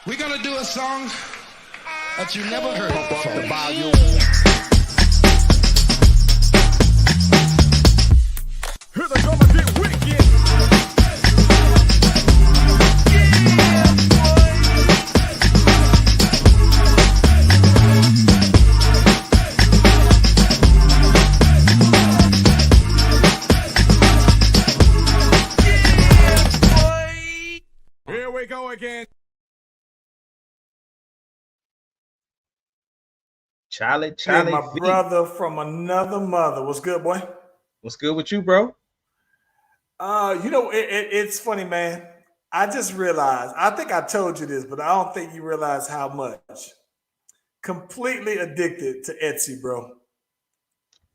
We're gonna do a song that you never heard before. The volume. Hear the drummer get wicked. Here we go again. Charlie, My V. brother from another mother. What's good, boy? What's good with you, bro? It's funny, man. I just realized, I think I told you this, but I don't think you realize how much. Completely addicted to Etsy, bro.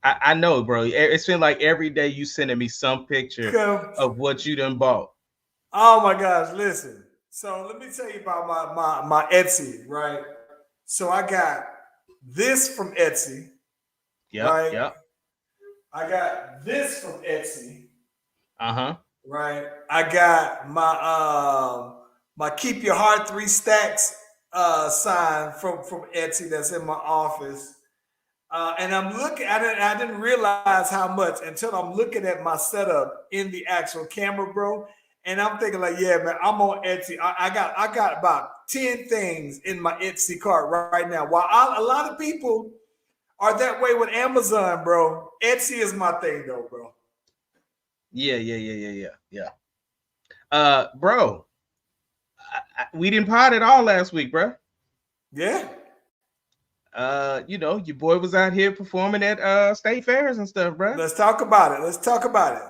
I know, bro. It's been like every day you sending me some picture of what you done bought. Oh my gosh, listen. So let me tell you about my Etsy, right? So I got this from Etsy. Yep, right? yep. I got this from Etsy. Uh-huh. Right. I got my Keep Your Heart 3 Stacks sign from Etsy that's in my office. And I'm looking at it, I didn't realize how much until I'm looking at my setup in the actual camera, bro. And I'm thinking, like, yeah, man, I'm on Etsy. I got about 10 things in my Etsy cart right now. While a lot of people are that way with Amazon, bro, Etsy is my thing, though, bro. Yeah. Bro, we didn't pod it all last week, bro. Yeah. Your boy was out here performing at state fairs and stuff, bro. Let's talk about it.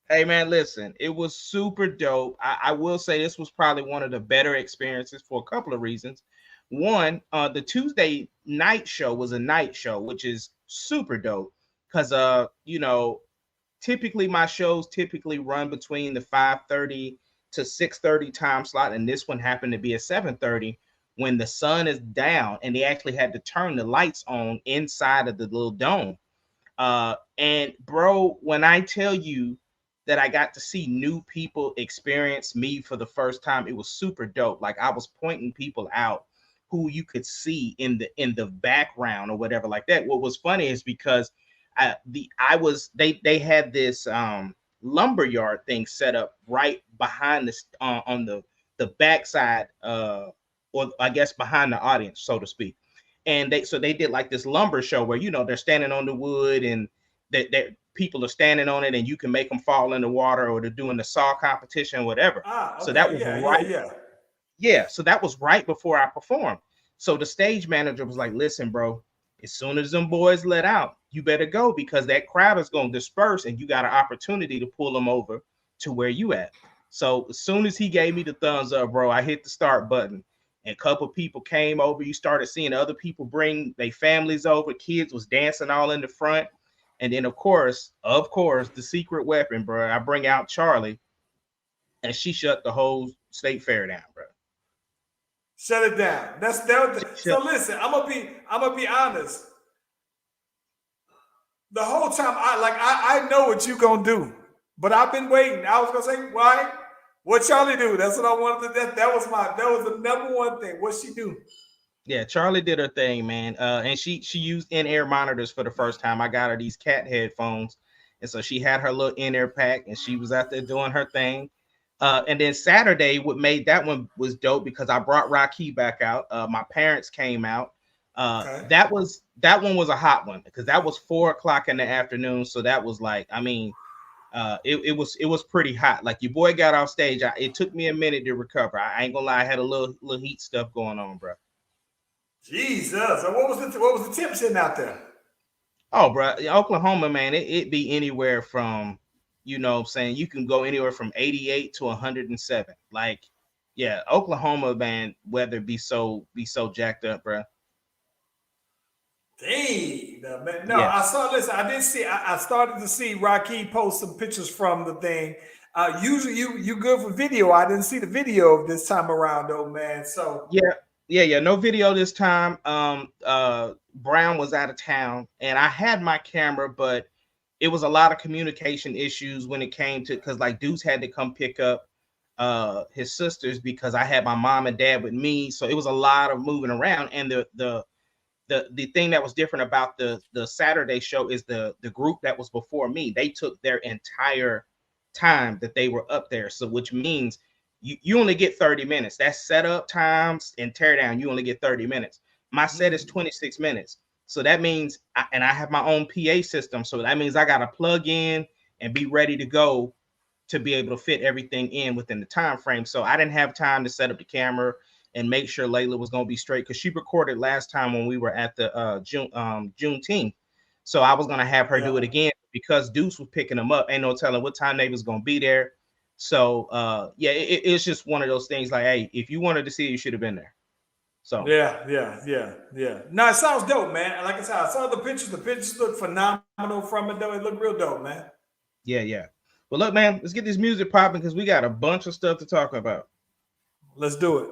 Hey man, listen, it was super dope. I will say this was probably one of the better experiences for a couple of reasons. One, the Tuesday night show was a night show, which is super dope because typically my shows typically run between the 5:30 to 6:30 time slot, and this one happened to be at 7:30 when the sun is down, and they actually had to turn the lights on inside of the little dome. And bro, when I tell you that I got to see new people experience me for the first time, it was super dope. Like I was pointing people out who you could see in the background or whatever like that. What was funny is because they had this lumberyard thing set up right behind this on the backside or I guess behind the audience, so to speak. And they did like this lumber show where they're standing on the wood and that people are standing on it and you can make them fall in the water, or they're doing the saw competition or whatever. Okay. So that was so that was right before I performed. So the stage manager was like, listen, bro, as soon as them boys let out, you better go because that crowd is going to disperse and you got an opportunity to pull them over to where you at. So as soon as he gave me the thumbs up, bro, I hit the start button. And a couple people came over. You started seeing other people bring their families over. Kids was dancing all in the front. And then, of course, the secret weapon, bro. I bring out Charlie, and she shut the whole state fair down, bro. Shut it down. So listen, I'm gonna be honest. The whole time I know what you gonna do, but I've been waiting. I was gonna say, why? What Charlie do? That's what I wanted to. That was the number one thing. What she do? Yeah, Charlie did her thing, man. And she used in-ear monitors for the first time. I got her these cat headphones, and so she had her little in-ear pack, and she was out there doing her thing. And then Saturday, what made that one was dope because I brought Rocky back out. My parents came out. Okay. That one was a hot one because that was 4:00 in the afternoon. So that was like, I mean, it was pretty hot. Like your boy got off stage. It took me a minute to recover. I ain't gonna lie, I had a little heat stuff going on, bro. Jesus. So what was the temperature out there? Oh, bro, Oklahoma, man, it be anywhere from, saying you can go anywhere from 88 to 107. Like, yeah, Oklahoma, man, weather be so jacked up, bro. Dang, man. No, Yeah. I did see. I started to see Rocky post some pictures from the thing. Usually you good for video. I didn't see the video this time around, though, man. So yeah. No video this time. Brown was out of town, and I had my camera, but it was a lot of communication issues when it came to because like Deuce had to come pick up his sisters because I had my mom and dad with me. So it was a lot of moving around. And the thing that was different about the Saturday show is the group that was before me, they took their entire time that they were up there. So which means you only get 30 minutes. That's setup times and tear down. You only get 30 minutes. My set is 26 minutes. So that means, and I have my own PA system. So that means I got to plug in and be ready to go to be able to fit everything in within the time frame. So I didn't have time to set up the camera and make sure Layla was going to be straight, because she recorded last time when we were at the Juneteenth. So I was going to have her do it again because Deuce was picking them up. Ain't no telling what time they was going to be there. So yeah, it's just one of those things like, hey, if you wanted to see it, you should have been there. So yeah. No, it sounds dope, man. Like I said, I saw the pictures. The pictures look phenomenal from it, though. It looked real dope, man. Yeah. Well, look, man, let's get this music popping because we got a bunch of stuff to talk about. Let's do it.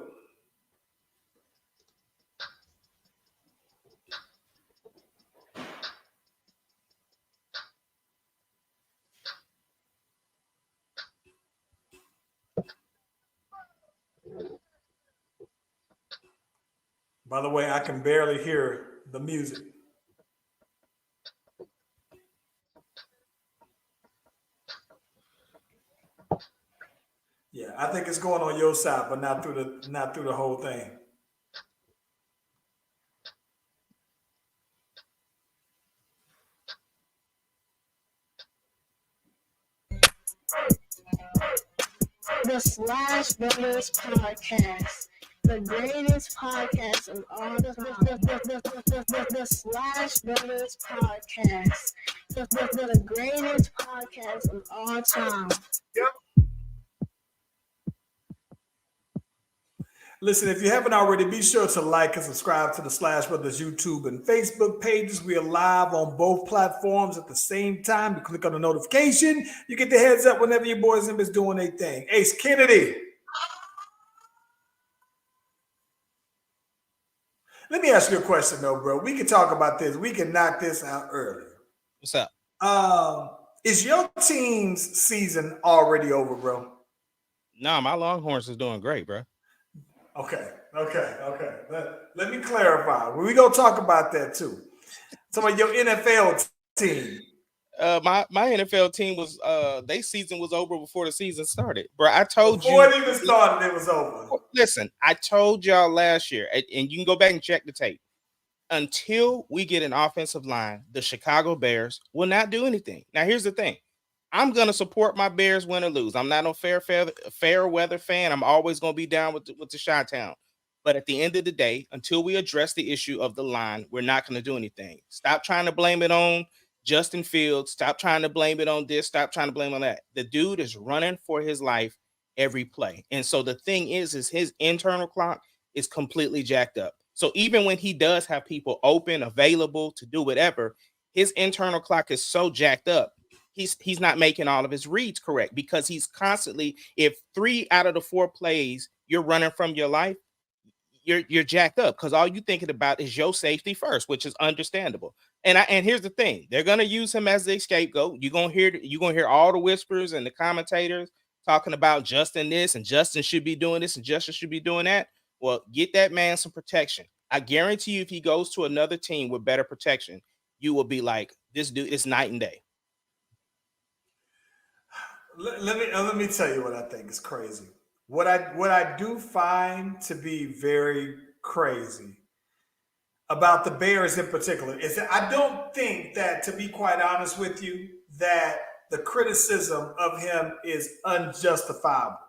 By the way, I can barely hear the music. Yeah, I think it's going on your side, but not through the whole thing. The Slash Brothers Podcast, the greatest podcast of all time. The Slash Brothers Podcast, the greatest podcast of all time. Yep. Listen, if you haven't already, be sure to like and subscribe to the Slash Brothers YouTube and Facebook pages. We are live on both platforms at the same time. You click on the notification, you get the heads up whenever your boys and is doing their thing. Ace Kennedy. Let me ask you a question, though, bro. We can talk about this. We can knock this out early. What's up? Is your team's season already over, bro? No, my Longhorns is doing great, bro. Okay. Let me clarify. We're going to talk about that too. Some of your NFL team. My NFL team was their season was over before the season started, bro. I told you before it even started, it was over. Listen, I told y'all last year, and you can go back and check the tape. Until we get an offensive line, the Chicago Bears will not do anything. Now, here's the thing. I'm going to support my Bears win or lose. I'm not no fair weather fan. I'm always going to be down with the Chi-Town. But at the end of the day, until we address the issue of the line, we're not going to do anything. Stop trying to blame it on Justin Fields. Stop trying to blame it on this. Stop trying to blame it on that. The dude is running for his life every play. And so the thing is his internal clock is completely jacked up. So even when he does have people open, available to do whatever, his internal clock is so jacked up. He's not making all of his reads correct because he's constantly, if 3 out of the 4 plays you're running from your life, you're jacked up because all you're thinking about is your safety first, which is understandable. And here's the thing: they're gonna use him as the scapegoat. You're gonna hear all the whispers and the commentators talking about Justin this and Justin should be doing this and Justin should be doing that. Well, get that man some protection. I guarantee you, if he goes to another team with better protection, you will be like, this dude is night and day. Let me tell you what I think is crazy. What I do find to be very crazy about the Bears in particular is that I don't think that, to be quite honest with you, that the criticism of him is unjustifiable,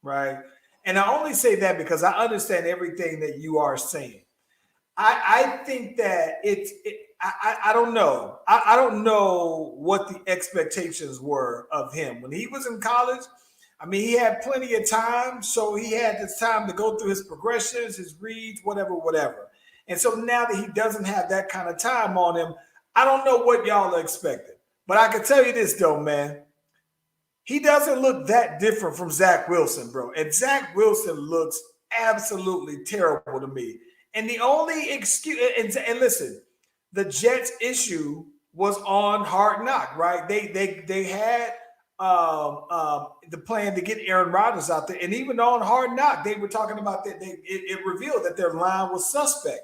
right? And I only say that because I understand everything that you are saying. I think that I don't know. I don't know what the expectations were of him when he was in college. I mean, he had plenty of time, so he had this time to go through his progressions, his reads, whatever. And so now that he doesn't have that kind of time on him, I don't know what y'all are expecting. But I can tell you this, though, man. He doesn't look that different from Zach Wilson, bro. And Zach Wilson looks absolutely terrible to me. And the only excuse, and listen, the Jets issue was on Hard Knock, right? They had the plan to get Aaron Rodgers out there. And even on Hard Knock, they were talking about that. It revealed that their line was suspect.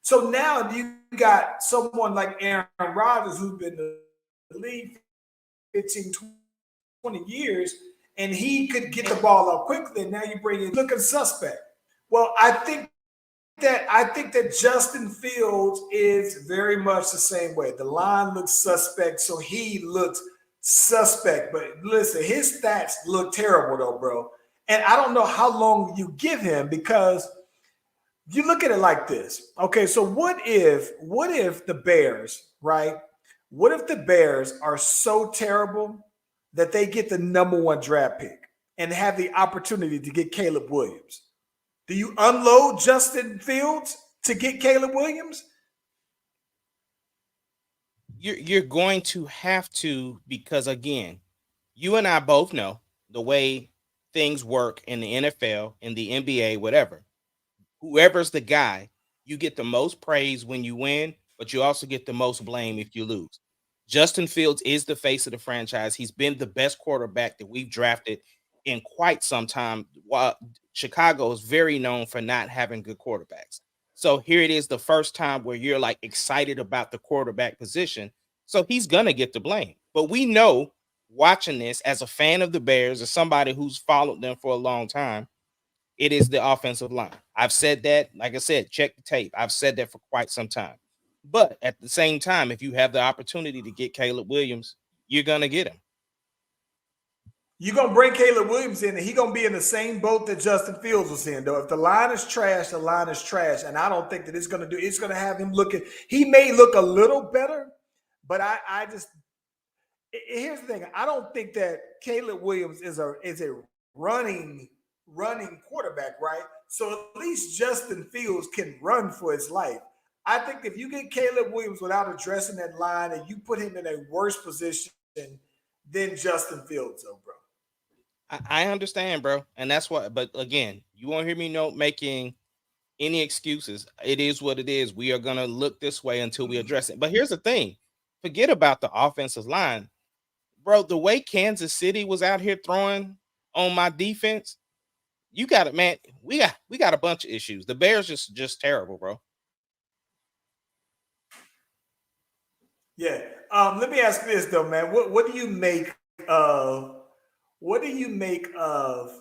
So now you got someone like Aaron Rodgers who's been in the league 15, 20 years, and he could get the ball up quickly. And now you bring in looking suspect. Well, I think that Justin Fields is very much the same way. The line looks suspect, so he looks suspect. But listen, his stats look terrible though, bro. And I don't know how long you give him, because you look at it like this. Okay, so what if the Bears, right? What if the Bears are so terrible that they get the number 1 draft pick and have the opportunity to get Caleb Williams? Do you unload Justin Fields to get Caleb Williams? You're going to have to, because again, you and I both know the way things work in the NFL, in the NBA, whatever. Whoever's the guy, you get the most praise when you win, but you also get the most blame if you lose. Justin Fields is the face of the franchise. He's been the best quarterback that we've drafted in quite some time. While Chicago is very known for not having good quarterbacks. So here it is, the first time where you're like excited about the quarterback position. So he's going to get the blame. But we know, watching this as a fan of the Bears, as somebody who's followed them for a long time, it is the offensive line. I've said that, like I said, check the tape. I've said that for quite some time. But at the same time, if you have the opportunity to get Caleb Williams, you're going to get him. You're going to bring Caleb Williams in, and he's going to be in the same boat that Justin Fields was in, though. If the line is trash, the line is trash. And I don't think that it's going to have him looking. He may look a little better, but here's the thing. I don't think that Caleb Williams is a running quarterback, right? So at least Justin Fields can run for his life. I think if you get Caleb Williams without addressing that line and you put him in a worse position than Justin Fields, though, bro. I understand, bro. And that's why, but again, you won't hear me making any excuses. It is what it is. We are going to look this way until we address it. But here's the thing. Forget about the offensive line. Bro, the way Kansas City was out here throwing on my defense, you got it, man. We got a bunch of issues. The Bears just terrible, bro. Yeah. Let me ask this though, man. What do you make of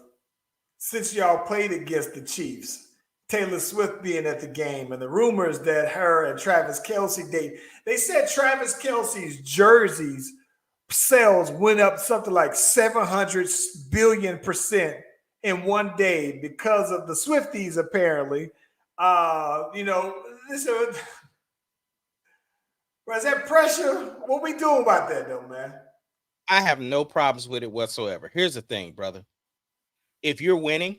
since y'all played against the Chiefs, Taylor Swift being at the game, and the rumors that her and Travis Kelce date? They said Travis Kelce's jerseys sales went up something like 700 billion% in one day because of the Swifties, apparently. Is that pressure? What we doing about that, though, man? I have no problems with it whatsoever. Here's the thing, brother. If you're winning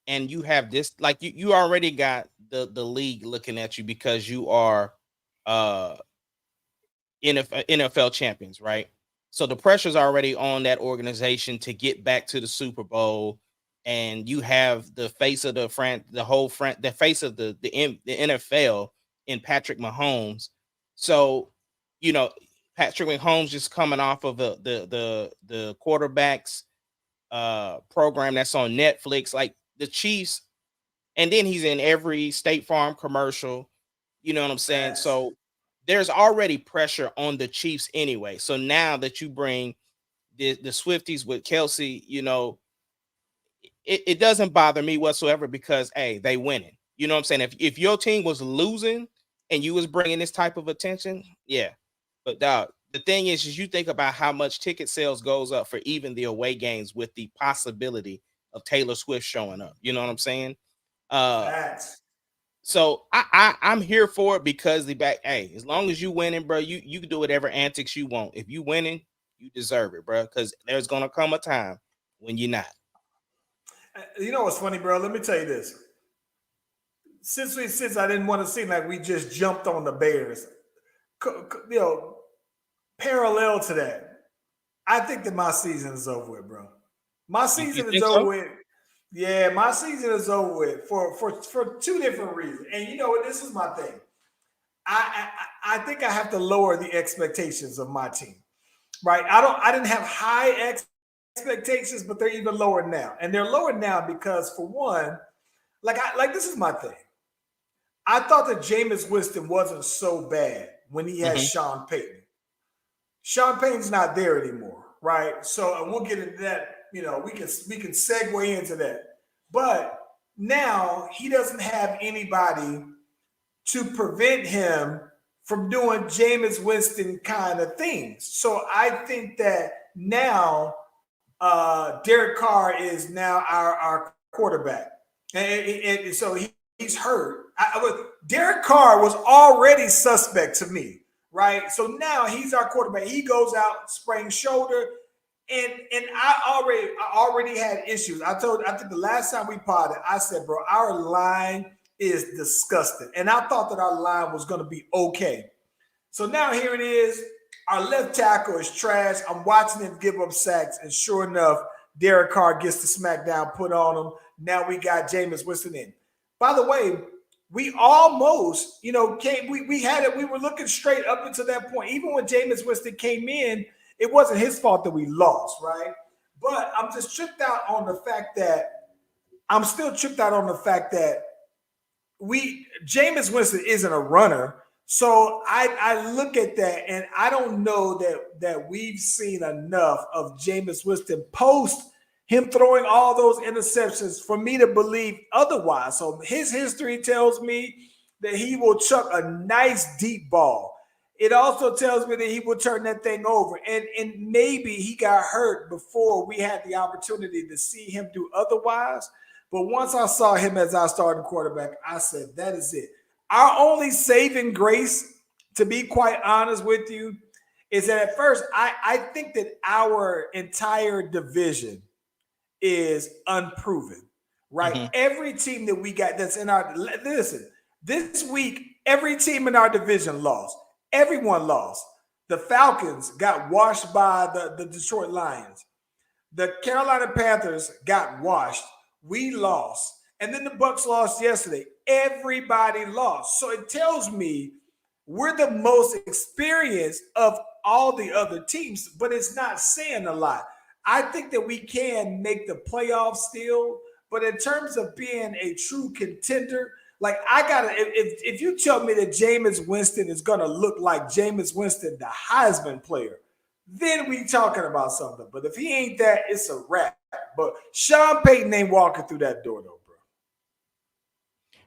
and you have this, like you already got the league looking at you because you are NFL champions, right? So the pressure's already on that organization to get back to the Super Bowl, and you have the face of the face of the NFL in Patrick Mahomes. So, Patrick Mahomes just coming off of the quarterbacks program that's on Netflix, like the Chiefs, and then he's in every State Farm commercial. You know what I'm saying? Yes. So there's already pressure on the Chiefs anyway. So now that you bring the Swifties with Kelce, it doesn't bother me whatsoever because, hey, they winning. You know what I'm saying? If your team was losing and you was bringing this type of attention, yeah. But dog, the thing is you think about how much ticket sales goes up for even the away games with the possibility of Taylor Swift showing up. You know what I'm saying? So I'm here for it because as long as you winning, bro, you can do whatever antics you want. If you winning, you deserve it, bro, because there's going to come a time when you're not. You know what's funny, bro? Let me tell you this. Since I didn't want to seem like we just jumped on the Bears, parallel to that, I think that my season is over with, bro. My season is over with. Yeah, my season is over with for two different reasons. And you know what? This is my thing. I think I have to lower the expectations of my team. right? I didn't have high expectations, but they're even lower now. And they're lower now because, for one, like this is my thing. I thought that Jameis Winston wasn't so bad when he had Sean Payton. Sean Payton's not there anymore, right? So, and we'll get into that. You know, we can segue into that. But now he doesn't have anybody to prevent him from doing Jameis Winston kind of things. So I think that now Derek Carr is now our quarterback. And so he's hurt. Derek Carr was already suspect to me, right? So now he's our quarterback. He goes out, sprained shoulder. And I already had issues. I think the last time we potted, I said, bro, our line is disgusting. And I thought that our line was going to be okay. So now here it is. Our left tackle is trash. I'm watching him give up sacks. And sure enough, Derek Carr gets the smackdown put on him. Now we got Jameis Winston in. By the way, we almost, we had it. We were looking straight up until that point. Even when Jameis Winston came in, it wasn't his fault that we lost, right? But I'm just tripped out on the fact that Jameis Winston isn't a runner. So I look at that and I don't know that we've seen enough of Jameis Winston post him throwing all those interceptions for me to believe otherwise. So his history tells me that he will chuck a nice deep ball. It also tells me that he will turn that thing over. And maybe he got hurt before we had the opportunity to see him do otherwise. But once I saw him as our starting quarterback, I said, that is it. Our only saving grace, to be quite honest with you, is that at first I think that our entire division is unproven, right? Mm-hmm. Every team that we got that's in our – listen, this week, every team in our division lost. Everyone lost. The Falcons got washed by the Detroit Lions. The Carolina Panthers got washed. We lost. And then the Bucs lost yesterday. Everybody lost. So it tells me we're the most experienced of all the other teams, but it's not saying a lot. I think that we can make the playoffs still, but in terms of being a true contender, like if you tell me that Jameis Winston is going to look like Jameis Winston, the Heisman player, then we talking about something. But if he ain't that, it's a wrap. But Sean Payton ain't walking through that door, though, bro.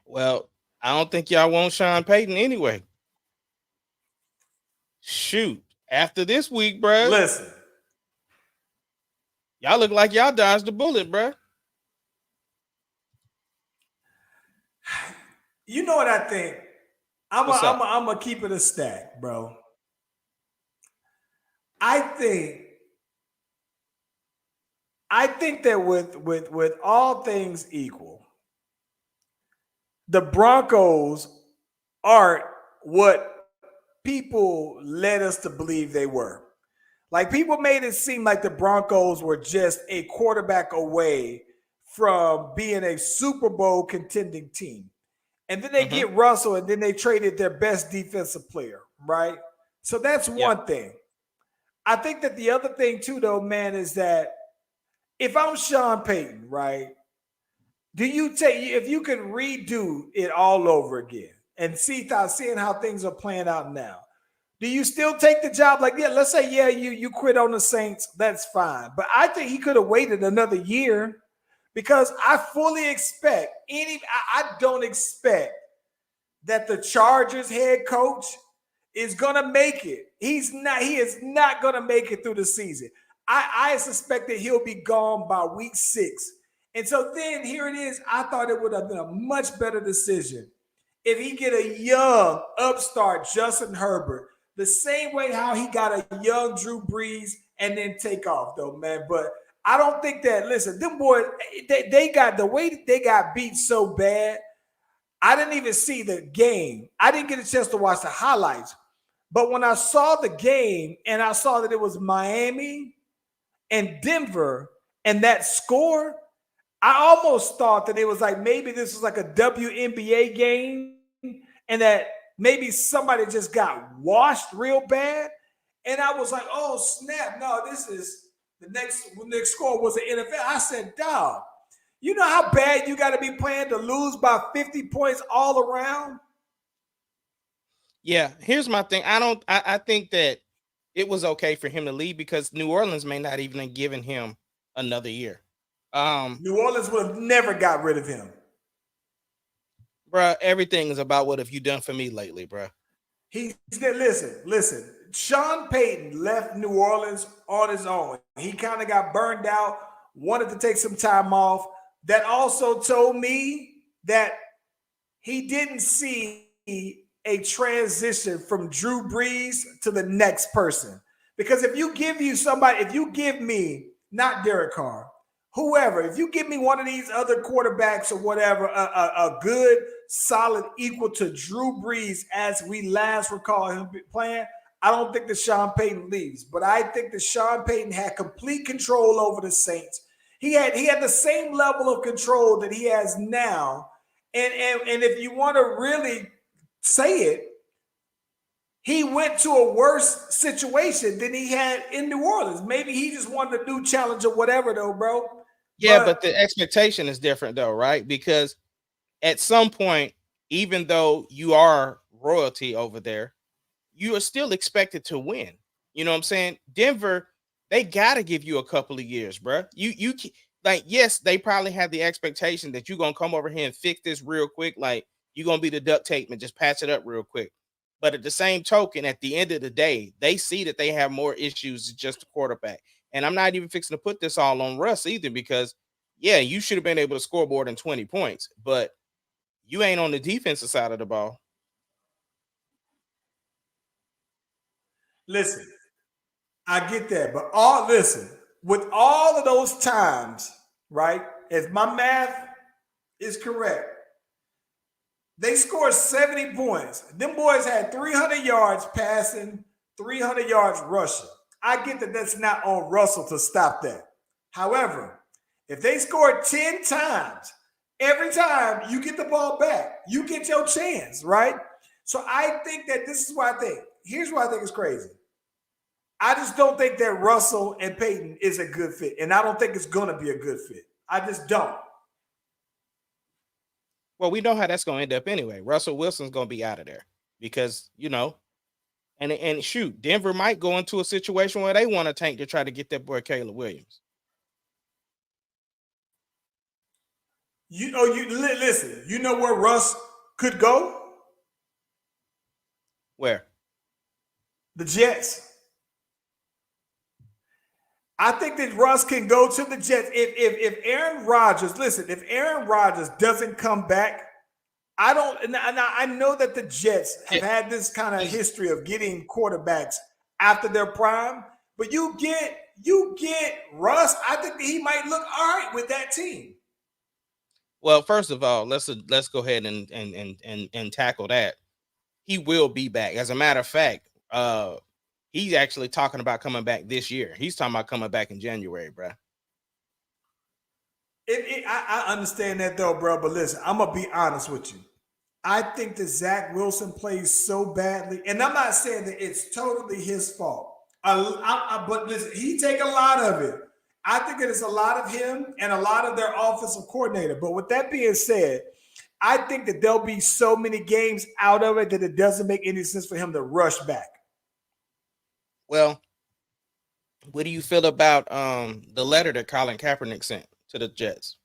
Well, I don't think y'all want Sean Payton anyway. Shoot. After this week, bro. Listen. Y'all look like y'all dodged the bullet, bro. You know what I think? I'm going to keep it a stack, bro. I think that with all things equal, the Broncos aren't what people led us to believe they were. Like, people made it seem like the Broncos were just a quarterback away from being a Super Bowl contending team. And then they get Russell, and then they traded their best defensive player, right? So that's one thing. I think that the other thing too, though, man, is that if I'm Sean Payton, right, if you could redo it all over again and seeing how things are playing out now, do you still take the job? Like, let's say, you quit on the Saints, that's fine. But I think he could have waited another year because I fully expect I don't expect that the Chargers head coach is going to make it. He is not going to make it through the season. I suspect that he'll be gone by week 6. And so then here it is. I thought it would have been a much better decision if he get a young upstart Justin Herbert, the same way how he got a young Drew Brees and then take off, though, man. But I don't think that, listen, them boys, they got the way that they got beat so bad. I didn't even see the game. I didn't get a chance to watch the highlights. But when I saw the game and I saw that it was Miami and Denver and that score, I almost thought that it was like maybe this was like a WNBA game and that maybe somebody just got washed real bad. And I was like, oh, snap. No, this is the next score was the NFL. I said, dog, you know how bad you got to be playing to lose by 50 points all around? Yeah, here's my thing. I think that it was okay for him to leave because New Orleans may not even have given him another year. New Orleans would have never got rid of him. Bruh, everything is about what have you done for me lately, bruh. He said, listen. Sean Payton left New Orleans on his own. He kind of got burned out, wanted to take some time off. That also told me that he didn't see a transition from Drew Brees to the next person. Because if you give me, not Derek Carr, whoever, if you give me one of these other quarterbacks or whatever, a good, solid, equal to Drew Brees as we last recall him playing, I don't think that Sean Payton leaves. But I think that Sean Payton had complete control over the Saints. He had the same level of control that he has now. And if you want to really say it, he went to a worse situation than he had in New Orleans. Maybe he just wanted a new challenge or whatever, though, bro. Yeah, but the expectation is different, though, right? Because at some point, even though you are royalty over there, you are still expected to win. You know what I'm saying? Denver, they got to give you a couple of years, bro. You like, yes, they probably have the expectation that you're going to come over here and fix this real quick. Like, you're going to be the duct tape and just patch it up real quick. But at the same token, at the end of the day, they see that they have more issues than just a quarterback. And I'm not even fixing to put this all on Russ either because, yeah, you should have been able to score more than 20 points, but you ain't on the defensive side of the ball. Listen, I get that, but with all of those times, right? If my math is correct, they scored 70 points. Them boys had 300 yards passing, 300 yards rushing. I get that that's not on Russell to stop that. However, if they scored 10 times, every time you get the ball back, you get your chance, right? So I think that this is what I think. Here's what I think is crazy. I just don't think that Russell and Payton is a good fit. And I don't think it's going to be a good fit. I just don't. Well, we know how that's going to end up anyway. Russell Wilson's going to be out of there because, you know, and shoot, Denver might go into a situation where they want to tank to try to get that boy Caleb Williams. Listen, you know where Russ could go? Where? The Jets. I think that Russ can go to the Jets. If Aaron Rodgers, listen, if Aaron Rodgers doesn't come back, I know that the Jets have had this kind of history of getting quarterbacks after their prime, but you get Russ, I think that he might look all right with that team. Well, first of all, let's go ahead and tackle that. He will be back. As a matter of fact, he's actually talking about coming back this year. He's talking about coming back in January, bro. I understand that though, bro. But listen, I'm gonna be honest with you. I think that Zach Wilson plays so badly, and I'm not saying that it's totally his fault. But listen, he take a lot of it. I think it is a lot of him and a lot of their offensive coordinator. But with that being said, I think that there'll be so many games out of it that it doesn't make any sense for him to rush back. Well, what do you feel about the letter that Colin Kaepernick sent to the Jets?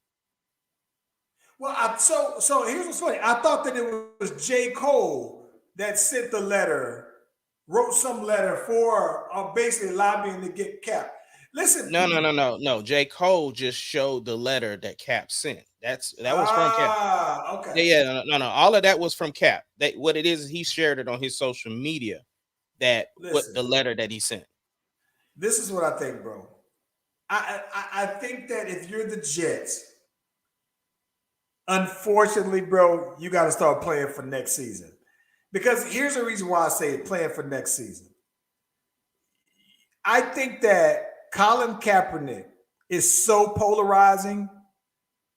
Well, so here's what's funny. I thought that it was J. Cole that sent the letter, wrote some letter for basically lobbying to get Cap. Listen. No. J. Cole just showed the letter that Cap sent. That was from Cap. Okay. Yeah, no. All of that was from Cap. What it is, he shared it on his social media. The letter that he sent. This is what I think, bro. I think that if you're the Jets, unfortunately, bro, you got to start playing for next season. Because here's the reason why I say playing for next season. I think that Colin Kaepernick is so polarizing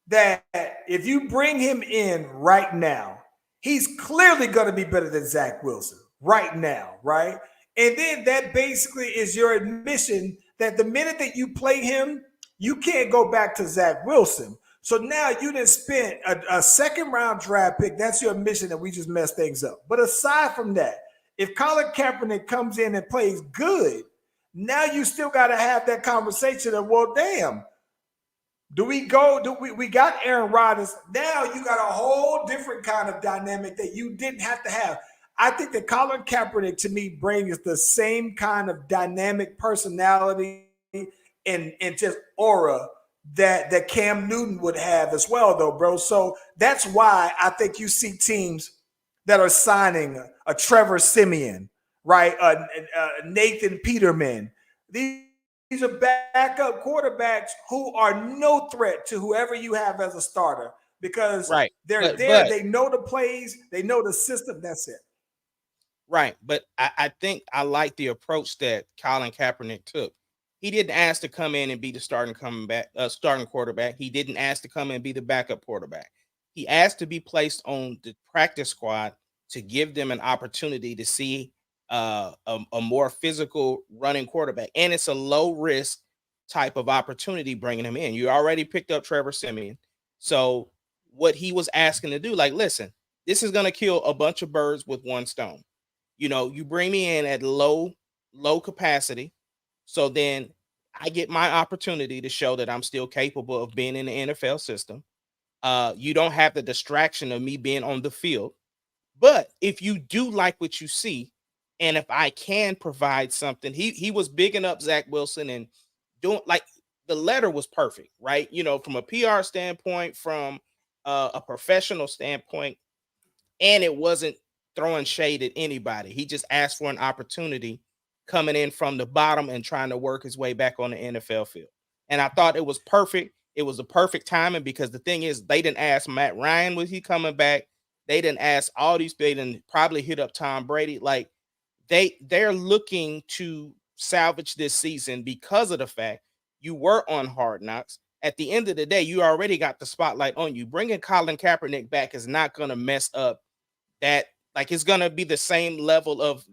that if you bring him in right now, he's clearly going to be better than Zach Wilson right now, right? And then that basically is your admission that the minute that you play him, you can't go back to Zach Wilson. So now you didn't spend a second round draft pick. That's your admission that we just messed things up. But aside from that, if Colin Kaepernick comes in and plays good, now you still got to have that conversation of, well, damn, we got Aaron Rodgers. Now you got a whole different kind of dynamic that you didn't have to have. I think that Colin Kaepernick, to me, brings the same kind of dynamic personality and just aura that Cam Newton would have as well, though, bro. So that's why I think you see teams that are signing a Trevor Siemian, right? Nathan Peterman. These are backup quarterbacks who are no threat to whoever you have as a starter because they're there. They know the plays. They know the system. That's it. Right. But I think I like the approach that Colin Kaepernick took. He didn't ask to come in and be the starting quarterback. He didn't ask to come in and be the backup quarterback. He asked to be placed on the practice squad to give them an opportunity to see a more physical running quarterback. And it's a low risk type of opportunity bringing him in. You already picked up Trevor Siemian. So what he was asking to do, like, listen, this is going to kill a bunch of birds with one stone. You know, you bring me in at low capacity. So then I get my opportunity to show that I'm still capable of being in the NFL system. You don't have the distraction of me being on the field. But if you do like what you see, and if I can provide something, he was bigging up Zach Wilson and doing, like, the letter was perfect, right? You know, from a PR standpoint, from a professional standpoint, and it wasn't throwing shade at anybody. He just asked for an opportunity coming in from the bottom and trying to work his way back on the NFL field. And I thought it was perfect. It was a perfect timing because the thing is, they didn't ask Matt Ryan, was he coming back? They didn't ask all these, they didn't probably hit up Tom Brady. Like, they're looking to salvage this season because of the fact you were on Hard Knocks. At the end of the day, you already got the spotlight on you. Bringing Colin Kaepernick back is not going to mess up that. Like, it's going to be the same level of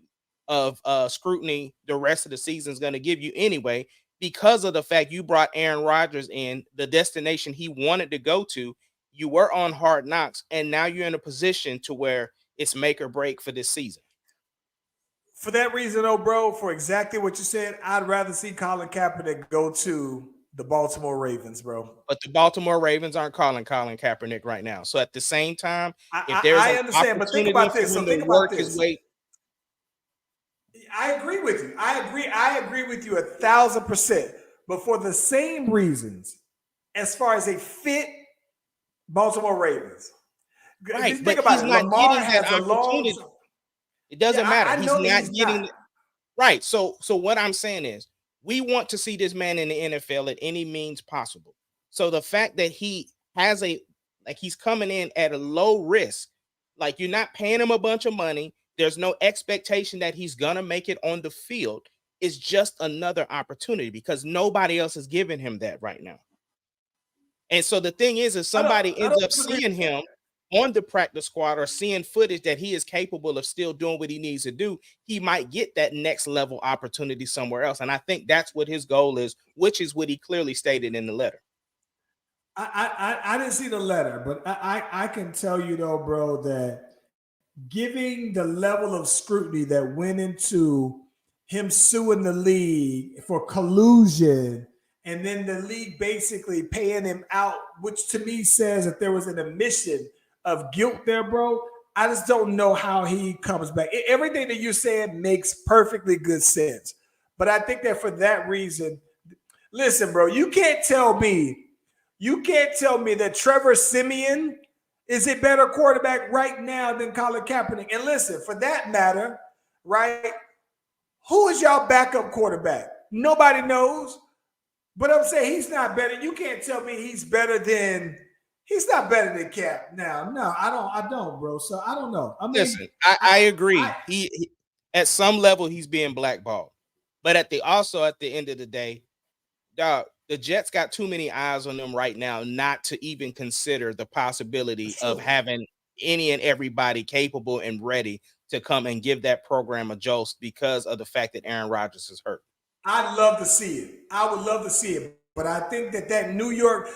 scrutiny the rest of the season is going to give you anyway, because of the fact you brought Aaron Rodgers in, the destination he wanted to go to. You were on Hard Knocks, and now you're in a position to where it's make or break for this season. For that reason, though, bro, for exactly what you said, I'd rather see Colin Kaepernick go to the Baltimore Ravens, bro. But the Baltimore Ravens aren't calling Colin Kaepernick right now. So at the same time, if there's I understand, but think about this. So think about this. I agree with you. I agree with you 1,000%. But for the same reasons, as far as a fit Baltimore Ravens, right? Think but about he's it. not Lamar getting has that a long. opportunity. It doesn't matter. He's not getting it. Right. So what I'm saying is, we want to see this man in the NFL at any means possible. So the fact that he has he's coming in at a low risk, like, you're not paying him a bunch of money. There's no expectation that he's going to make it on the field. It's just another opportunity because nobody else is giving him that right now. And so the thing is, if somebody ends up seeing him on the practice squad or seeing footage that he is capable of still doing what he needs to do, he might get that next level opportunity somewhere else. And I think that's what his goal is, which is what he clearly stated in the letter. I didn't see the letter, but I can tell you, though, bro, that giving the level of scrutiny that went into him suing the league for collusion, and then the league basically paying him out, which to me says that there was an admission of guilt there, bro. I just don't know how he comes back. Everything that you said makes perfectly good sense. But I think that for that reason, listen, bro, you can't tell me that Trevor Siemian is a better quarterback right now than Colin Kaepernick. And listen, for that matter, right, who is y'all backup quarterback? Nobody knows. But I'm saying he's not better. You can't tell me he's not better than Cap. No, I don't, bro. So I don't know. I mean, listen, I agree. He at some level he's being blackballed. But at the end of the day, dog, the Jets got too many eyes on them right now not to even consider the possibility of having any and everybody capable and ready to come and give that program a jolt because of the fact that Aaron Rodgers is hurt. I'd love to see it. I would love to see it. But I think that New York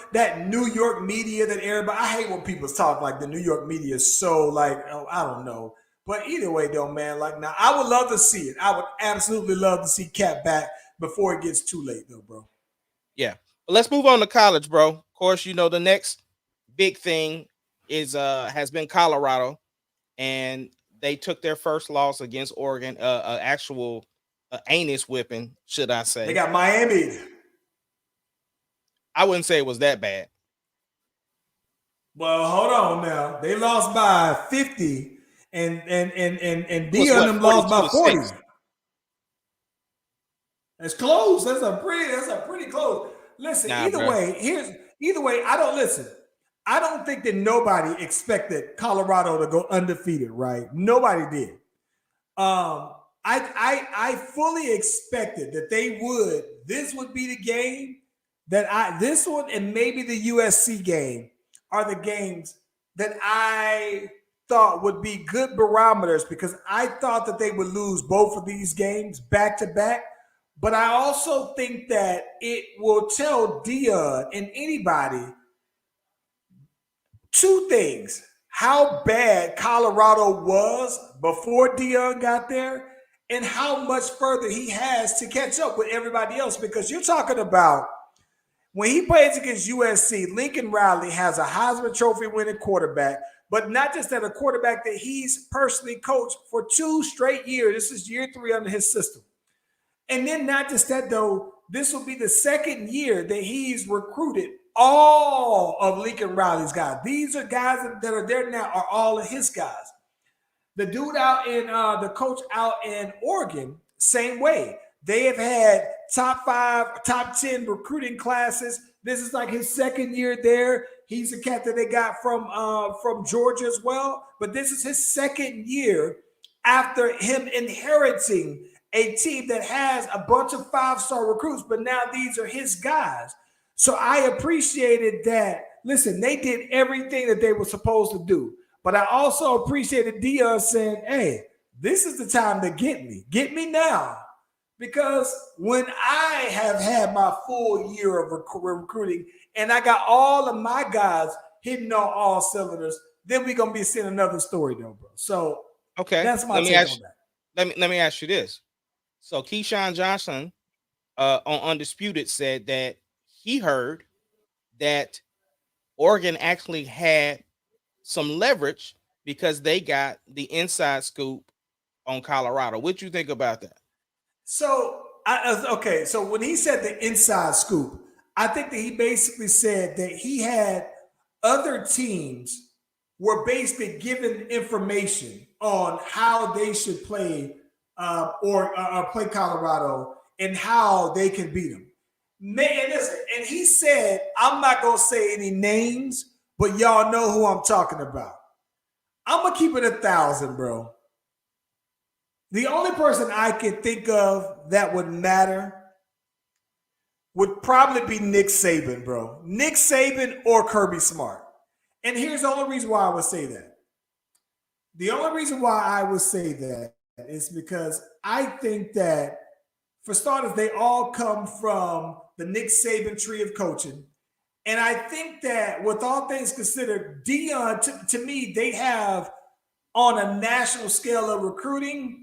media that everybody, I hate when people talk like the New York media is so like, oh, I don't know. But either way, though, man, like now, I would love to see it. I would absolutely love to see Cap back before it gets too late, though, bro. Yeah. But let's move on to college, bro. Of course, you know, the next big thing is has been Colorado, and they took their first loss against Oregon, actual anus whipping, should I say. They got Miami. I wouldn't say it was that bad. Well, hold on now. They lost by 50 and Dion them lost by 40. That's close. That's a pretty close. Listen, either way, I don't think that nobody expected Colorado to go undefeated, right? Nobody did. I fully expected that this would be the game this one and maybe the USC game are the games that I thought would be good barometers because I thought that they would lose both of these games back to back. But I also think that it will tell Dion and anybody two things: how bad Colorado was before Dion got there and how much further he has to catch up with everybody else. Because you're talking about when he plays against USC, Lincoln Riley has a Heisman Trophy winning quarterback, but not just that, a quarterback that he's personally coached for 2 straight years. This is year 3 under his system. And then not just that, though, this will be the second year that he's recruited all of Lincoln Riley's guys. These are guys that are there now are all of his guys. The dude out in the coach out in Oregon, same way. They have had top 5, top 10 recruiting classes. This is like his second year there. He's a cat that they got from Georgia as well. But this is his second year after him inheriting a team that has a bunch of 5-star recruits, but now these are his guys. So I appreciated that. Listen, they did everything that they were supposed to do. But I also appreciated Dion saying, hey, this is the time to get me. Get me now. Because when I have had my full year of recruiting and I got all of my guys hitting on all cylinders, then we're going to be seeing another story, though, bro. So okay, that's my take on that. Let me ask you this. So Keyshawn Johnson on Undisputed said that he heard that Oregon actually had some leverage because they got the inside scoop on Colorado. What you think about that? So, so when he said the inside scoop, I think that he basically said that he had other teams were basically given information on how they should play or play Colorado and how they can beat them. Man, listen, and he said, I'm not going to say any names, but y'all know who I'm talking about. I'm going to keep it 1,000, bro. The only person I can think of that would matter would probably be Nick Saban, bro. Nick Saban or Kirby Smart. And here's the only reason why I would say that. The only reason why I would say that is because I think that, for starters, they all come from the Nick Saban tree of coaching. And I think that with all things considered, Dion, to me, they have on a national scale of recruiting,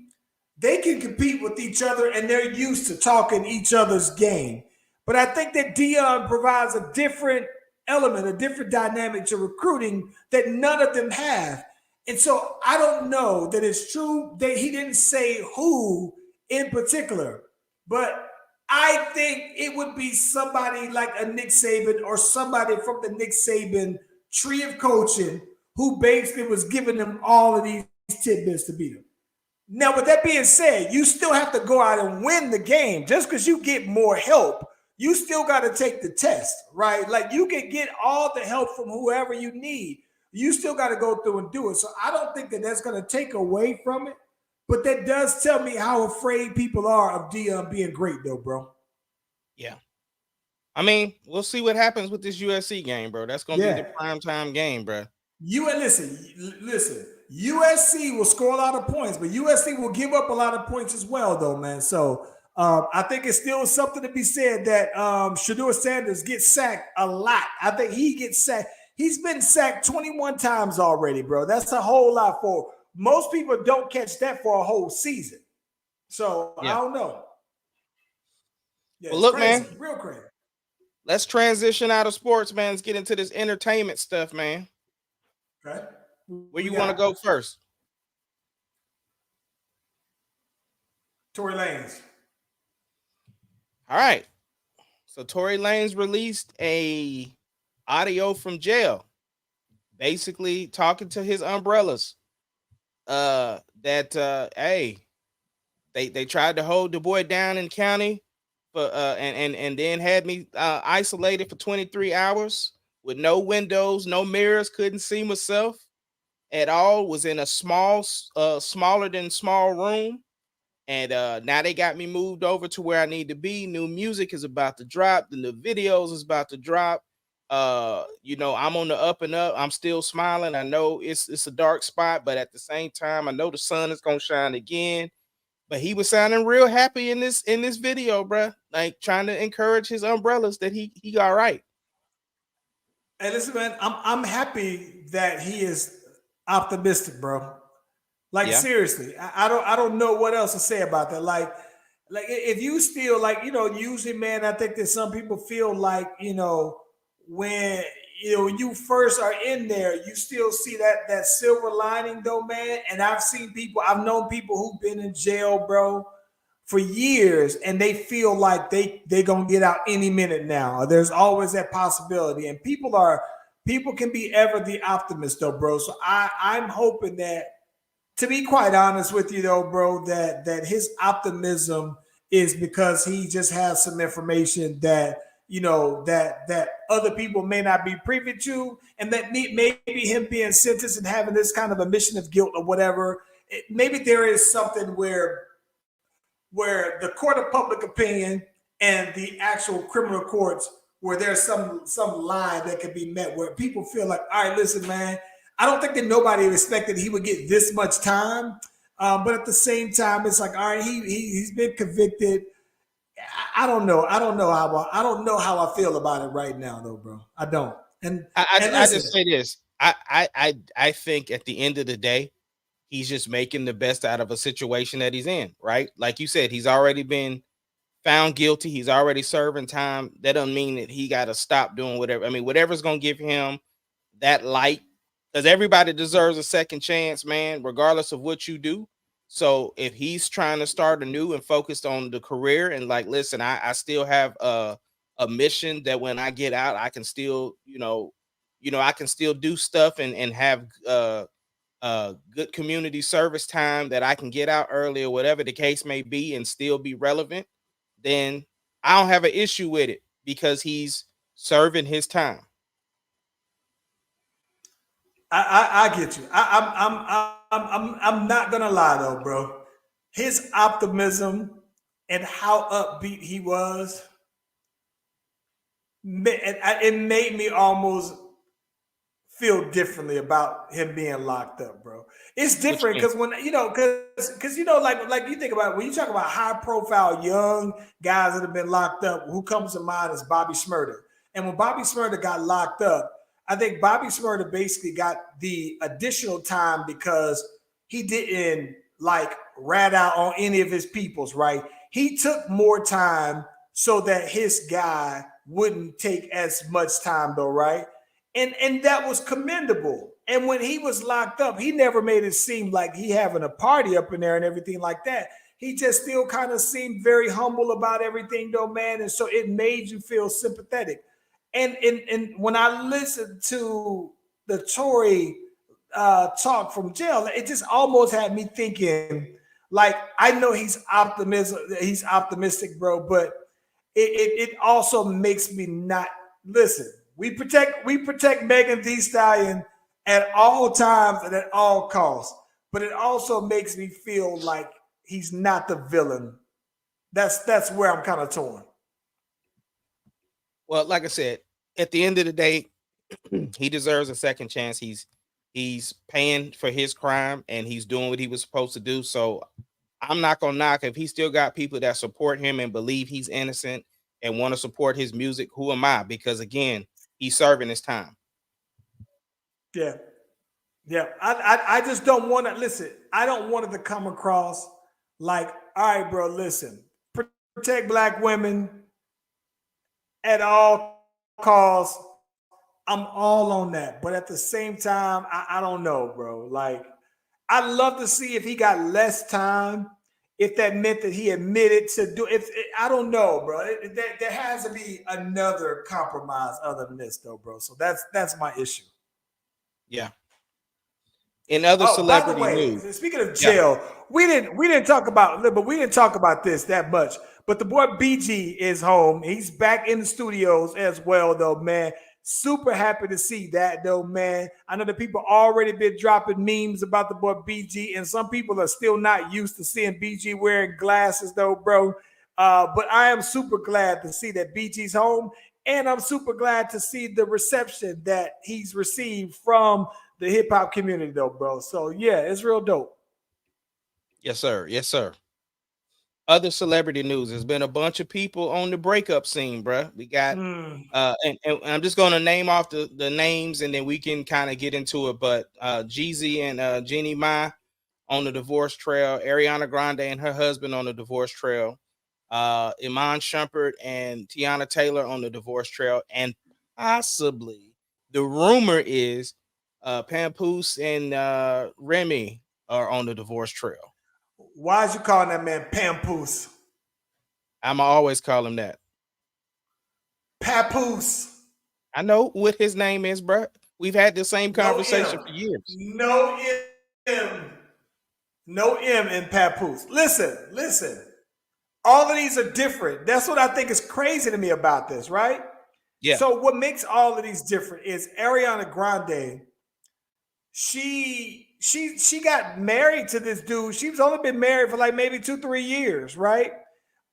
they can compete with each other and they're used to talking each other's game. But I think that Dion provides a different element, a different dynamic to recruiting that none of them have. And so I don't know that it's true that he didn't say who in particular, but I think it would be somebody like a Nick Saban or somebody from the Nick Saban tree of coaching who basically was giving them all of these tidbits to beat them. Now, with that being said, you still have to go out and win the game. Just because you get more help, you still got to take the test, right? Like you can get all the help from whoever you need. You still got to go through and do it. So I don't think that that's going to take away from it. But that does tell me how afraid people are of Dion being great, though, bro. Yeah. I mean, we'll see what happens with this USC game, bro. That's going to be the primetime game, bro. Listen. USC will score a lot of points, but USC will give up a lot of points as well, though, man. So I think it's still something to be said that Shedeur Sanders gets sacked a lot. I think he gets sacked. He's been sacked 21 times already, bro. That's a whole lot for most people. Don't catch that for a whole season. So I don't know. Yeah, well, look, crazy, man, real crazy. Let's transition out of sports, man. Let's get into this entertainment stuff, man. Okay. Where you want to go first? Tory Lanez. All right. So Tory Lanez released a audio from jail, basically talking to his umbrellas. Hey, they tried to hold the boy down in county for and then had me isolated for 23 hours with no windows, no mirrors, couldn't see myself at all, was in a smaller than small room. And now they got me moved over to where I need to be. New music is about to drop. The new videos is about to drop. I'm on the up and up. I'm still smiling. I know it's a dark spot, but at the same time, I know the sun is gonna shine again. But he was sounding real happy in this video, bro. Like trying to encourage his umbrellas that he all right. Hey, listen, man, I'm happy that he is optimistic, bro. Like seriously, I don't know what else to say about that. Like if you still usually, man, I think that some people feel like when you first are in there, you still see that silver lining, though, man. And I've known people who've been in jail, bro, for years, and they feel like they gonna get out any minute now. There's always that possibility, and people can be ever the optimist, though, bro. So I'm hoping that, to be quite honest with you, though, bro, that his optimism is because he just has some information that that other people may not be privy to, and that maybe him being sentenced and having this kind of admission of guilt or whatever, maybe there is something where the court of public opinion and the actual criminal courts, where there's some line that can be met, where people feel like, all right, listen, man, I don't think that nobody expected he would get this much time, but at the same time, it's like, all right, he's been convicted. I don't know how I feel about it right now, though, bro. I don't. And I just say this. I think at the end of the day, he's just making the best out of a situation that he's in, right? Like you said, he's already been found guilty. He's already serving time. That doesn't mean that he got to stop doing whatever. I mean, whatever's going to give him that light, because everybody deserves a second chance, man, regardless of what you do. So if he's trying to start anew and focused on the career and like, listen, I still have a mission that when I get out, I can still, I can still do stuff and have good community service time, that I can get out early or whatever the case may be and still be relevant, then I don't have an issue with it because he's serving his time. I get you. I'm not gonna lie though, bro. His optimism and how upbeat he was, it made me almost feel differently about him being locked up, bro. It's different because when like you think about it, when you talk about high profile young guys that have been locked up, who comes to mind is Bobby Shmurda. And when Bobby Shmurda got locked up, I think Bobby Shmurda basically got the additional time because he didn't rat out on any of his peoples, right? He took more time so that his guy wouldn't take as much time, though, right? And that was commendable. And when he was locked up, he never made it seem like he having a party up in there and everything like that. He just still kind of seemed very humble about everything, though, man. And so it made you feel sympathetic. And when I listened to the Tory talk from jail, it just almost had me thinking, like, I know he's optimistic, bro, but it also makes me not listen. We protect Megan Thee Stallion at all times and at all costs, but it also makes me feel like he's not the villain. That's where I'm kind of torn. Well, like I said, at the end of the day, he deserves a second chance. He's He's paying for his crime and he's doing what he was supposed to do. So I'm not gonna knock if he still got people that support him and believe he's innocent and want to support his music. Who am I? Because again, he's serving his time. Yeah. Yeah. I just don't want to listen. I don't want it to come across like, all right, bro, listen, protect black women at all costs. I'm all on that. But at the same time, I don't know, bro. Like, I'd love to see if he got less time, if that meant that he admitted to do it. I don't know, bro. There has to be another compromise other than this, though, bro. So that's my issue. Yeah. In other celebrity by the way, news, speaking of jail, we didn't talk about this that much. But the boy BG is home. He's back in the studios as well, though, man. Super happy to see that, though, man. I know that people already been dropping memes about the boy BG, and some people are still not used to seeing BG wearing glasses, though, bro. But I am super glad to see that BG's home, and I'm super glad to see the reception that he's received from the hip hop community, though, bro. So yeah, it's real dope. Yes, sir. Yes, sir. Other celebrity news. There's been a bunch of people on the breakup scene, bro. We got and I'm just gonna name off the names and then we can kind of get into it. But Jeezy and Jeannie Mai on the divorce trail, Ariana Grande and her husband on the divorce trail, Iman Shumpert and Tiana Taylor on the divorce trail, and possibly the rumor is Papoose and Remy are on the divorce trail. Why is you calling that man Papoose? I'ma always call him that. Papoose. I know what his name is, bro. We've had the same conversation for years. No M. No M in Papoose. Listen. All of these are different. That's what I think is crazy to me about this, right? Yeah. So what makes all of these different is Ariana Grande. She got married to this dude. She's only been married for like maybe 2-3 years, right?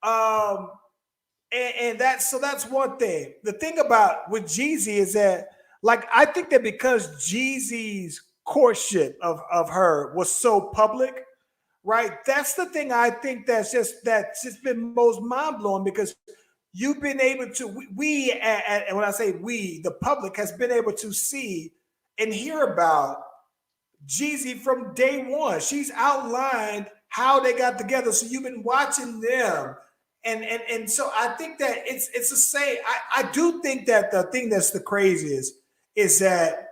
And that's one thing. The thing about with Jeezy is that, like, I think that because Jeezy's courtship of her was so public, right? That's the thing I think that's just been most mind-blowing, because you've been able to, and when I say we, the public has been able to see and hear about Jeezy from day one. She's outlined how they got together. So you've been watching them. And so I think that it's the same. I do think that the thing that's the craziest is that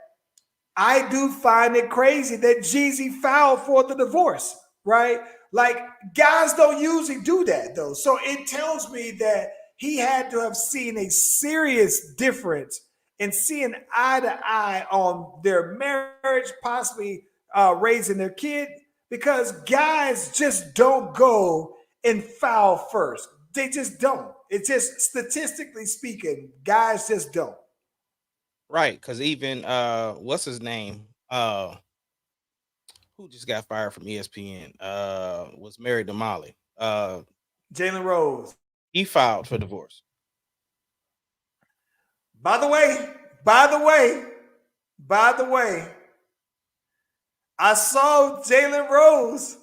I do find it crazy that Jeezy filed for the divorce, right? Like, guys don't usually do that, though. So it tells me that he had to have seen a serious difference and seeing eye to eye on their marriage, possibly raising their kid, because guys just don't go and foul first. They just don't. It's just, statistically speaking, guys just don't. Right, because even what's his name? Who just got fired from ESPN? Was married to Molly. Jalen Rose. He filed for divorce. By the way, I saw Jalen Rose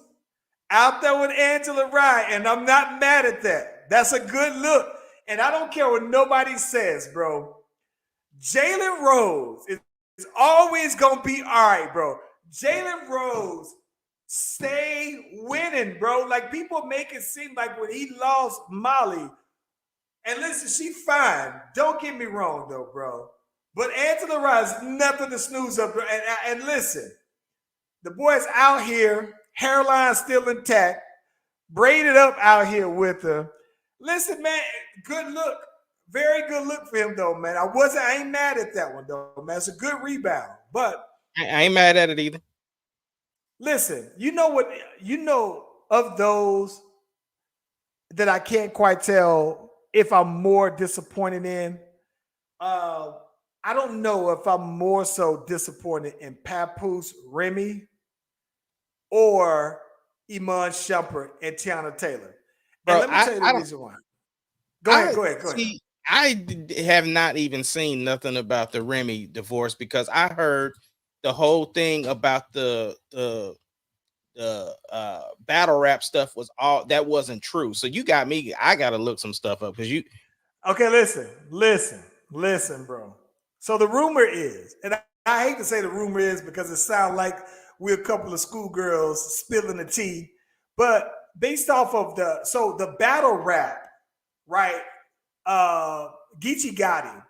out there with Angela Rye, and I'm not mad at that. That's a good look. And I don't care what nobody says, bro. Jalen Rose is always going to be all right, bro. Jalen Rose stay winning, bro. Like, people make it seem like when he lost Molly, and listen, she fine. Don't get me wrong, though, bro. But Angela Rye's nothing to snooze up. And listen, the boy's out here, hairline still intact, braided up out here with her. Listen, man, good look. Very good look for him, though, man. I ain't mad at that one, though, man. It's a good rebound. But I ain't mad at it either. Listen, of those that I can't quite tell if I'm more disappointed in, I don't know if I'm more so disappointed in Papoose, Remy, or Iman Shumpert and Tiana Taylor. Bro, and let me tell you the reason why. Go ahead. See, I have not even seen nothing about the Remy divorce, because I heard the whole thing about the battle rap stuff was all that wasn't true. So you got me. I gotta look some stuff up because you. Okay, listen, bro. So the rumor is, and I hate to say the rumor is because it sounds like we're a couple of schoolgirls spilling the tea, but based off of the battle rap, right? Geechee Gotti,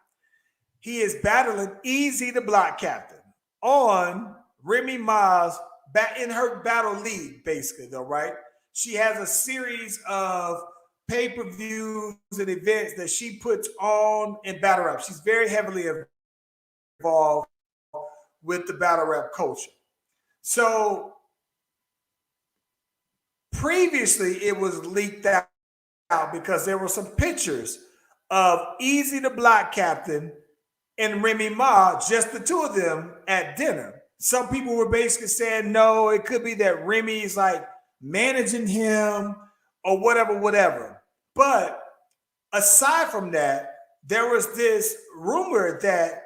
he is battling Easy the Block Captain on Remy Ma's in her battle league, basically, though, right? She has a series of pay-per-views and events that she puts on in battle rap. She's very heavily involved with the battle rap culture. So previously it was leaked out because there were some pictures of Easy the Block Captain and Remy Ma, just the two of them at dinner. Some people were basically saying, no, it could be that Remy's like managing him or whatever. But aside from that, there was this rumor that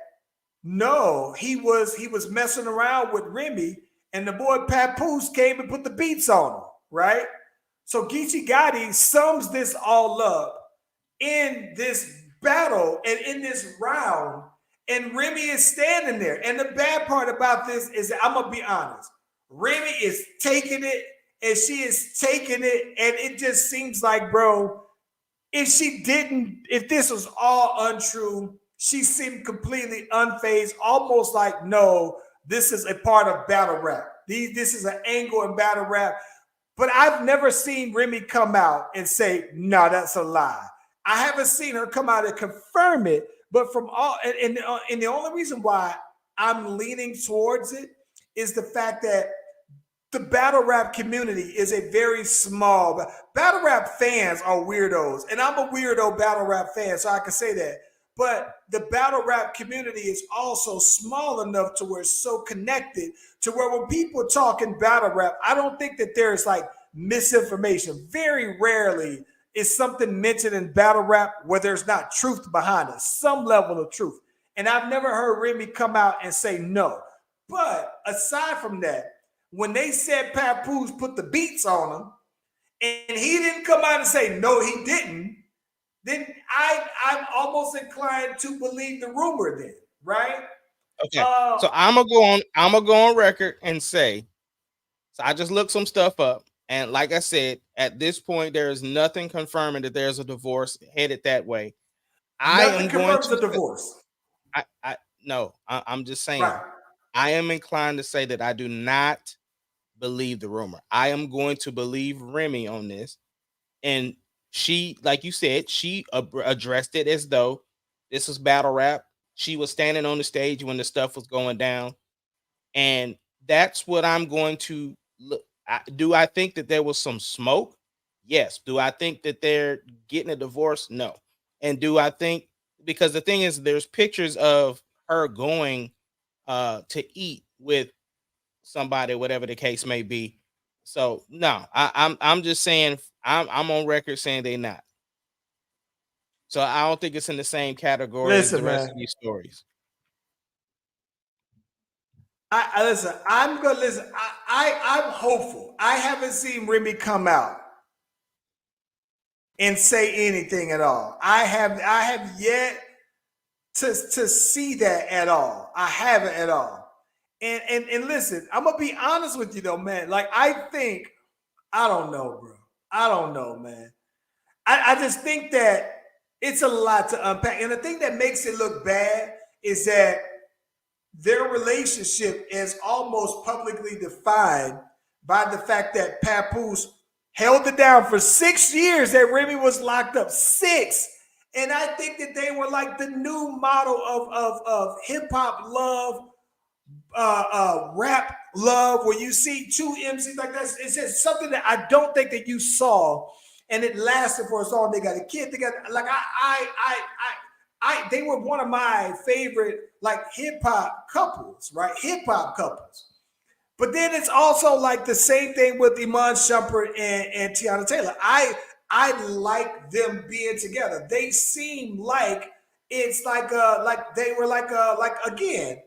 no, he was messing around with Remy, and the boy Papoose came and put the beats on him, right? So Geechee Gotti sums this all up in this battle and in this round, and Remy is standing there. And the bad part about this is that I'm gonna be honest, Remy is taking it, and she is taking it, and it just seems like, bro, if this was all untrue, she seemed completely unfazed, almost like, no, this is a part of battle rap. This is an angle in battle rap. But I've never seen Remy come out and say, no, that's a lie. I haven't seen her come out and confirm it. But from all, and the only reason why I'm leaning towards it is the fact that the battle rap community is a very small, battle rap fans are weirdos. And I'm a weirdo battle rap fan, so I can say that. But the battle rap community is also small enough to where it's so connected to where when people talk in battle rap, I don't think that there's like misinformation. Very rarely is something mentioned in battle rap where there's not truth behind it, some level of truth. And I've never heard Remy come out and say no. But aside from that, when they said Papoose put the beats on him and he didn't come out and say no, he didn't, then I'm almost inclined to believe the rumor then, right? Okay. So I'm gonna go on record and say, so I just looked some stuff up, and like I said, at this point, there is nothing confirming that there's a divorce headed that way. Nothing confirms the divorce. I'm just saying, right. I am inclined to say that I do not believe the rumor. I am going to believe Remy on this. And she, like you said, she addressed it as though this was battle rap. She was standing on the stage when the stuff was going down. And that's what I'm going to look. Do I think that there was some smoke? Yes. Do I think that they're getting a divorce? No. And do I think, because the thing is, there's pictures of her going to eat with somebody, whatever the case may be. So no, I'm just saying, I'm on record saying they not. So I don't think it's in the same category as the rest of these stories. I'm gonna listen. I'm hopeful. I haven't seen Remy come out and say anything at all. I have yet to see that at all. I haven't at all. And listen, I'm gonna be honest with you though, man. Like I don't know, bro. I don't know, man. I just think that it's a lot to unpack. And the thing that makes it look bad is that their relationship is almost publicly defined by the fact that Papoose held it down for 6 years that Remy was locked up. 6. And I think that they were like the new model of hip-hop love, rap love, where you see two MCs like that. It's just something that I don't think that you saw, and it lasted for as long. They got a kid. They got like they were one of my favorite like hip hop couples, right? Hip hop couples. But then it's also like the same thing with Iman Shumpert and Teyana Taylor. I like them being together. They seem like it's like they were like again,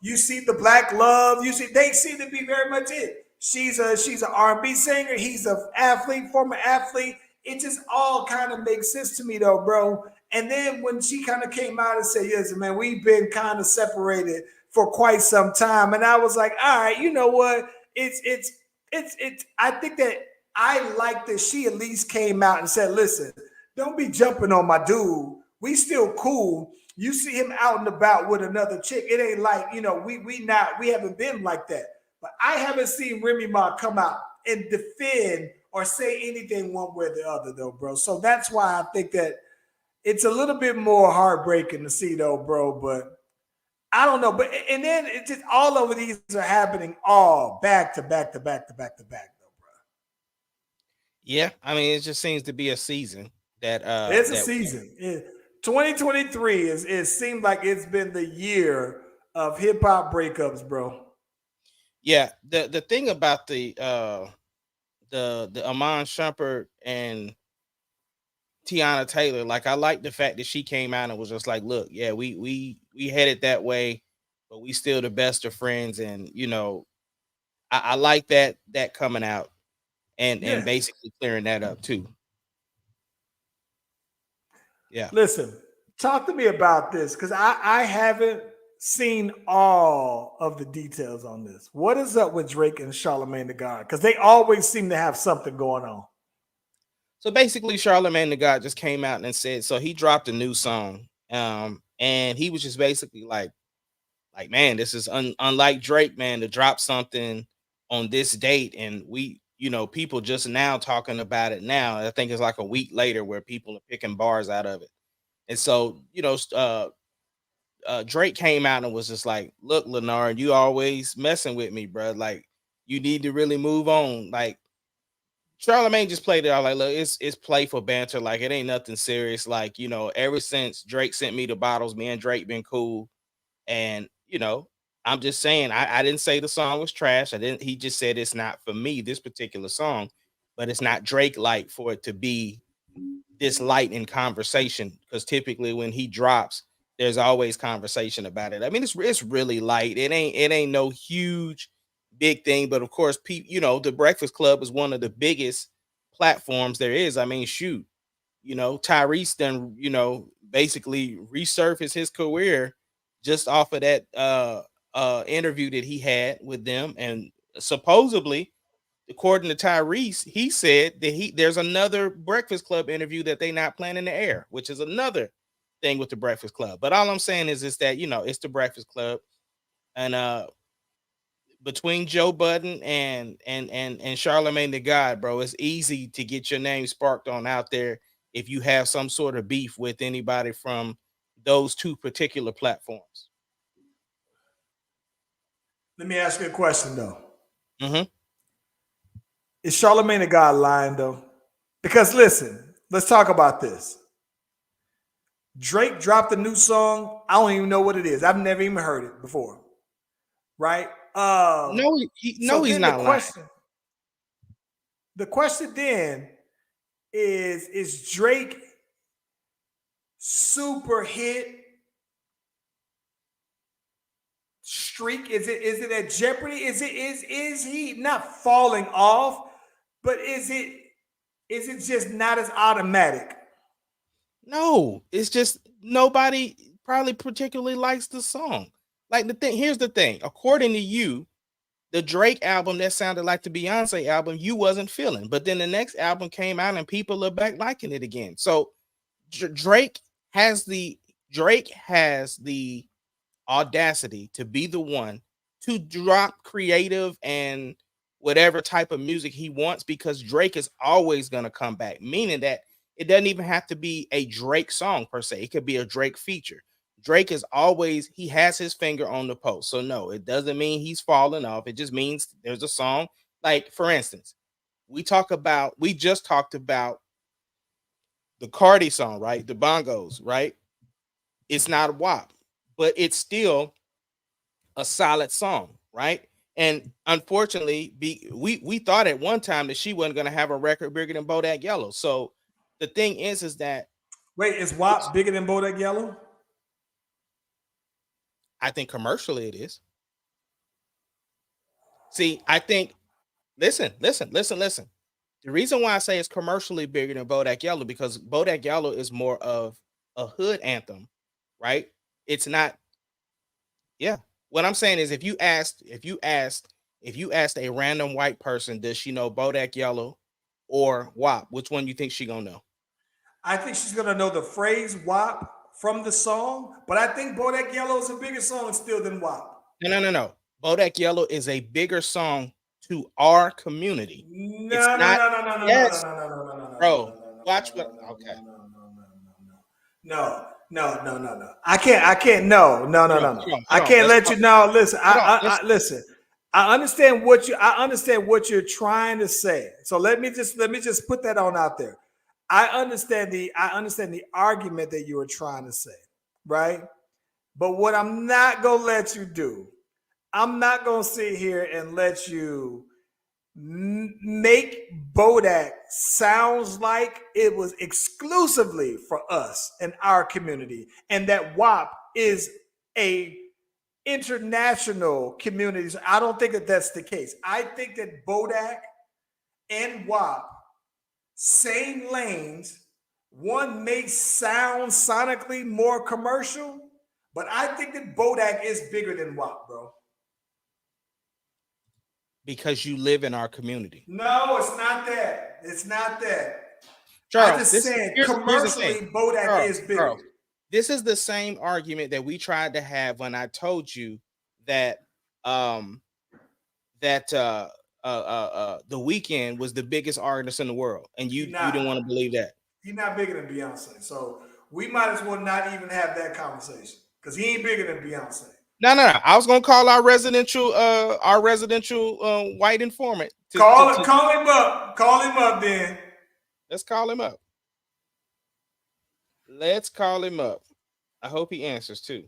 you see the black love, you see they seem to be very much it. She's an R&B singer, he's an athlete, former athlete. It just all kind of makes sense to me though, bro. And then when she kind of came out and said, yes, man, we've been kind of separated for quite some time. And I was like, all right, you know what? It's I think that I like that she at least came out and said, listen, don't be jumping on my dude. We still cool. You see him out and about with another chick. It ain't like, you know, we haven't been like that. But I haven't seen Remy Ma come out and defend or say anything one way or the other, though, bro. So that's why I think that it's a little bit more heartbreaking to see, though, bro. But I don't know. But and then it's just all over these are happening all back to back to back to back to back, though, bro. Yeah, I mean, it just seems to be a season that it's a season. 2023 it seemed like it's been the year of hip hop breakups, bro. Yeah, the thing about the Amon Shumpert and Tiana Taylor, like I like the fact that she came out and was just like, look, yeah, we headed that way, but we still the best of friends, and you know, I like that coming out and basically clearing that up too. Yeah. Listen, talk to me about this because I haven't seen all of the details on this. What is up with Drake and Charlamagne the God? Because they always seem to have something going on. So basically, Charlamagne the God just came out and said, so he dropped a new song. And he was just basically like, man, this is unlike Drake, man, to drop something on this date. And we, you know, people just now talking about it now. I think it's like a week later where people are picking bars out of it. And so, you know, Drake came out and was just like, look, Leonard, you always messing with me, bro. Like, you need to really move on. Like, Charlamagne just played it out like, look, it's playful banter. Like, it ain't nothing serious. Like, you know, ever since Drake sent me the bottles, me and Drake been cool. And, you know, I'm just saying, I didn't say the song was trash. He just said it's not for me, this particular song, but it's not Drake like for it to be this light in conversation. Because typically when he drops, there's always conversation about it. I mean, it's really light. It ain't no huge big thing, but of course, you know, the Breakfast Club is one of the biggest platforms there is. I mean, shoot, you know, Tyrese then, you know, basically resurfaced his career just off of that interview that he had with them. And supposedly, according to Tyrese, he said that there's another Breakfast Club interview that they not planning to air, which is another thing with the Breakfast Club. But all I'm saying is that, you know, it's the Breakfast Club, and between Joe Budden and Charlamagne the God, bro, it's easy to get your name sparked on out there if you have some sort of beef with anybody from those two particular platforms. Let me ask you a question though. Mm-hmm. Is Charlamagne the God lying though? Because listen, let's talk about this. Drake dropped a new song. I don't even know what it is. I've never even heard it before. Right? No, he's not lying. The question then is Drake super hit streak? Is it at jeopardy? Is he not falling off? But is it just not as automatic? No, it's just nobody probably particularly likes the song. Like here's the thing. According to you, the Drake album that sounded like the Beyonce album, you wasn't feeling. But then the next album came out and people are back liking it again. So Drake has the audacity to be the one to drop creative and whatever type of music he wants, because Drake is always going to come back, meaning that it doesn't even have to be a Drake song per se. It could be a Drake feature. Drake is always, he has his finger on the pulse. So no, it doesn't mean he's falling off. It just means there's a song. Like, for instance, we just talked about the Cardi song, right? The Bongos, right? It's not a WAP, but it's still a solid song, right? And unfortunately, we thought at one time that she wasn't going to have a record bigger than Bodak Yellow. So the thing is that wait, is WAP bigger than Bodak Yellow? I think commercially it is. See, I think, listen. The reason why I say it's commercially bigger than Bodak Yellow, because Bodak Yellow is more of a hood anthem, right? It's not, yeah. What I'm saying is if you asked a random white person, does she know Bodak Yellow or WAP, which one you think she gonna know? I think she's gonna know the phrase WAP from the song, but I think Bodak Yellow is a bigger song still than WAP. No. Bodak Yellow is a bigger song to our community. No, bro. Watch what. Okay. No. I can't. No. I can't let you know. Listen, listen. I understand what you're trying to say. So let me just put that on out there. I understand the argument that you were trying to say, right? But what I'm not gonna let you do, I'm not gonna sit here and let you make Bodak sounds like it was exclusively for us and our community, and that WAP is a international community. So I don't think that that's the case. I think that Bodak and WAP, same lanes, one may sound sonically more commercial, but I think that Bodak is bigger than WAP, bro. Because you live in our community. No, it's not that. It's not that. Charles, I just said commercially, Bodak is bigger. Charles, this is the same argument that we tried to have when I told you that The Weeknd was the biggest artist in the world, and you didn't want to believe that. He's not bigger than Beyonce, so we might as well not even have that conversation because he ain't bigger than Beyonce. No. I was gonna call our residential white informant. Call him up. Call him up, then. Let's call him up. Let's call him up. I hope he answers too.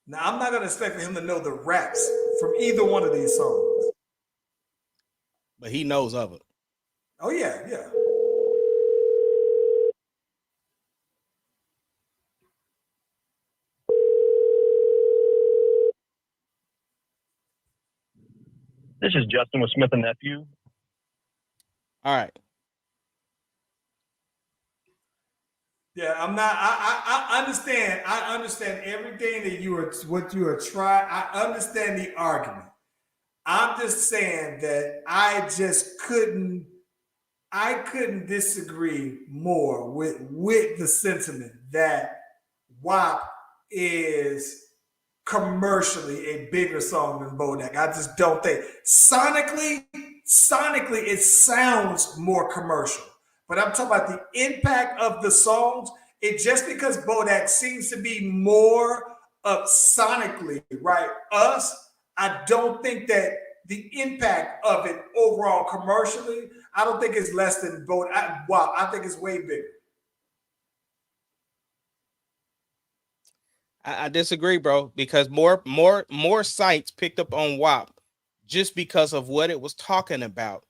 Now, I'm not going to expect for him to know the raps from either one of these songs. But he knows of it. Oh, yeah. This is Justin with Smith & Nephew. All right. Yeah, I'm not. I understand. I understand everything that you are trying. I understand the argument. I'm just saying that I couldn't disagree more with the sentiment that WAP is commercially a bigger song than Bodak. I just don't think sonically it sounds more commercial. But I'm talking about the impact of the songs. It just because Bodak seems to be more of sonically, right? I don't think that the impact of it overall commercially, I don't think it's less than Bodak. Wow, I think it's way bigger. I disagree, bro, because more sites picked up on WAP just because of what it was talking about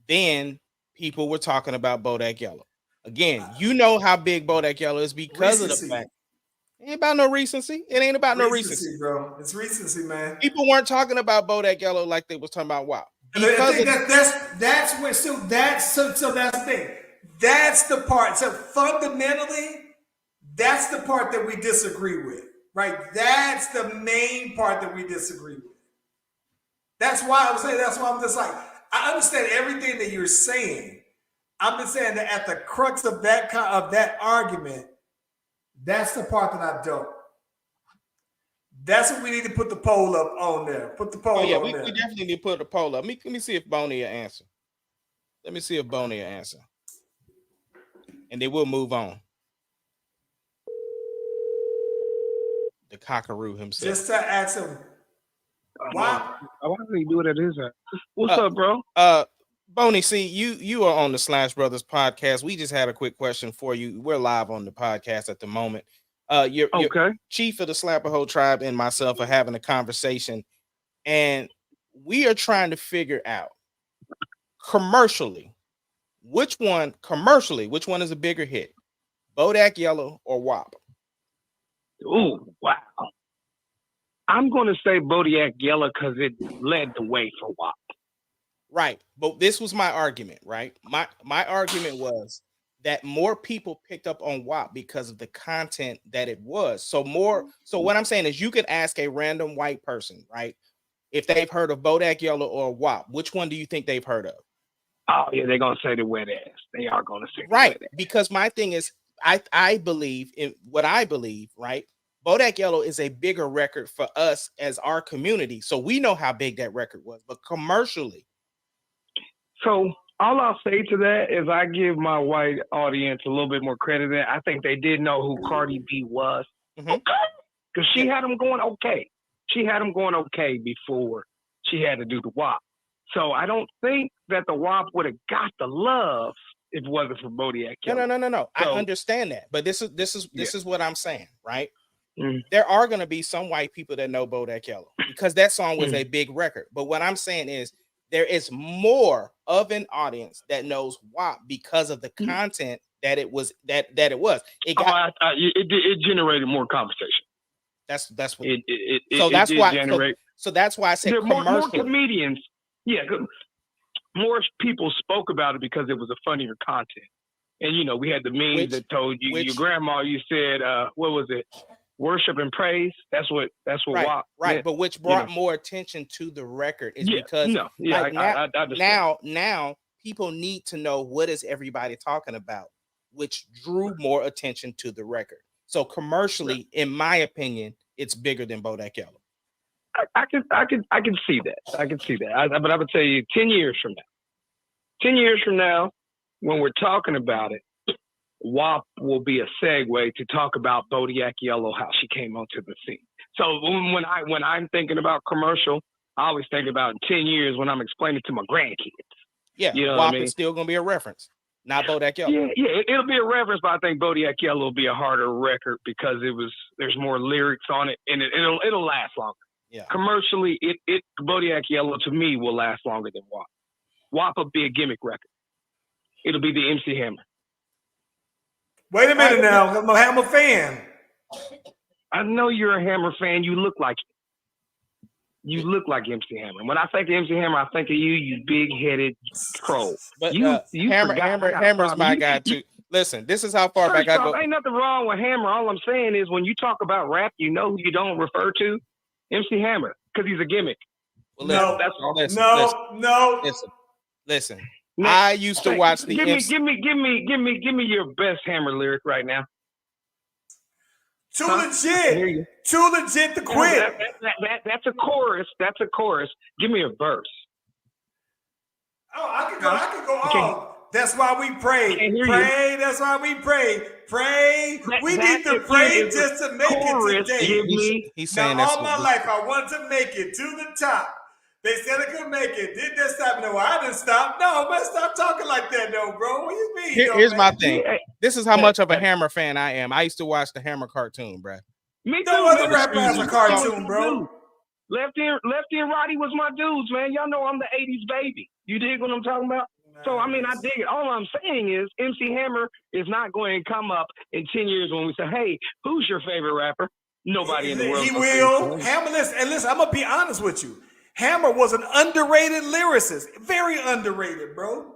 than people were talking about Bodak Yellow. Again, you know how big Bodak Yellow is because recency. Of the fact. It ain't about no recency. It ain't about no recency, bro. It's recency, man. People weren't talking about Bodak Yellow like they was talking about WAP. That's the thing. That's the part. So fundamentally, that's the part that we disagree with, right? That's the main part that we disagree with. That's why I'm saying. That's why I'm just like, I understand everything that you're saying. I'm just saying that at the crux of that argument, that's the part that I don't. That's what we need to put the poll up on there. Put the poll on there. We definitely need to put the poll up. Let me see if Boney will answer. Let me see if Boney will answer. And then we'll move on. The cockaroo himself. Just to ask him, why? Why do he do what it is? What's up, bro? Boney, see, you are on the Slash Brothers podcast. We just had a quick question for you. We're live on the podcast at the moment. Your chief of the Slapperhole tribe and myself are having a conversation, and we are trying to figure out commercially which one is a bigger hit, Bodak Yellow or WAP? Ooh, wow. I'm going to say Bodak Yellow because it led the way for WAP. Right, but this was my argument, right? My argument was that more people picked up on WAP because of the content that it was. So what I'm saying is you could ask a random white person, right, if they've heard of Bodak Yellow or WAP, which one do you think they've heard of? Oh, yeah, they're going to say the wet ass. They are going to say the Right, wet ass. because my thing is, I believe in what I believe, right? Bodak Yellow is a bigger record for us as our community. So we know how big that record was, but commercially. So all I'll say to that is I give my white audience a little bit more credit than I think they did know who Cardi B was. Because she had them going okay. She had them going okay before she had to do the WAP. So I don't think that the WAP would have got the love if it wasn't for Bodak Yellow. No. I So- understand that, but this is what I'm saying, right? Mhm. There are going to be some white people that know Bodak Yellow because that song was a big record. But what I'm saying is there is more of an audience that knows WAP because of the content that it was. It got it generated more conversation. that's what. So that's why. So that's why I said there more commercial. comedians. Yeah, more people spoke about it because it was a funnier content. And you know, we had the memes that told you your grandma. You said, what was it? Worship and praise. That's what Right, WAP right. meant, But which brought more attention to the record is because I understand. now people need to know what is everybody talking about, which drew more attention to the record. So commercially, in my opinion, it's bigger than Bodak Yellow. I can see that. I can see that. But I would tell you, 10 years from now, when we're talking about it, WAP will be a segue to talk about Bodak Yellow, how she came onto the scene. So when I'm thinking about commercial, I always think about in 10 years when I'm explaining to my grandkids. Yeah, you know WAP what I mean? is still going to be a reference, not Bodak Yellow. Yeah, it'll be a reference, but I think Bodak Yellow will be a harder record because there's more lyrics on it, and it'll last longer. Yeah. Commercially, Bodak Yellow to me will last longer than WAP. WAP will be a gimmick record. It'll be the MC Hammer. Wait a minute now. I'm a Hammer fan. I know you're a Hammer fan. You look like it. You look like MC Hammer. When I think of MC Hammer, I think of you big-headed troll. But you Hammer's my guy too. Listen, this is how far back I go. Ain't nothing wrong with Hammer. All I'm saying is when you talk about rap, you know who you don't refer to? MC Hammer, because he's a gimmick. Well, No, that's all. Listen. I used to watch the. Give me your best Hammer lyric right now. Too legit to quit. That's a chorus. That's a chorus. Give me a verse. Oh, I could go on. That's why we pray. Pray. That's why we pray. Pray. We need to pray just to make it today. He's saying now, that's all my life I wanted to make it to the top. They said I could make it. Did that stop? No, I didn't stop. No, man, stop talking like that, though, bro. What you mean? Here's my thing. This is how much of a Hammer fan I am. I used to watch the Hammer cartoon, bro. Me too. No other rapper has a cartoon, bro. Lefty and Roddy was my dudes, man. Y'all know I'm the 80s baby. You dig what I'm talking about? So, I mean, I dig it. All I'm saying is MC Hammer is not going to come up in 10 years when we say, hey, who's your favorite rapper? Nobody in the world. He will. Hammer, listen, I'm going to be honest with you. Hammer was an underrated lyricist. Very underrated, bro.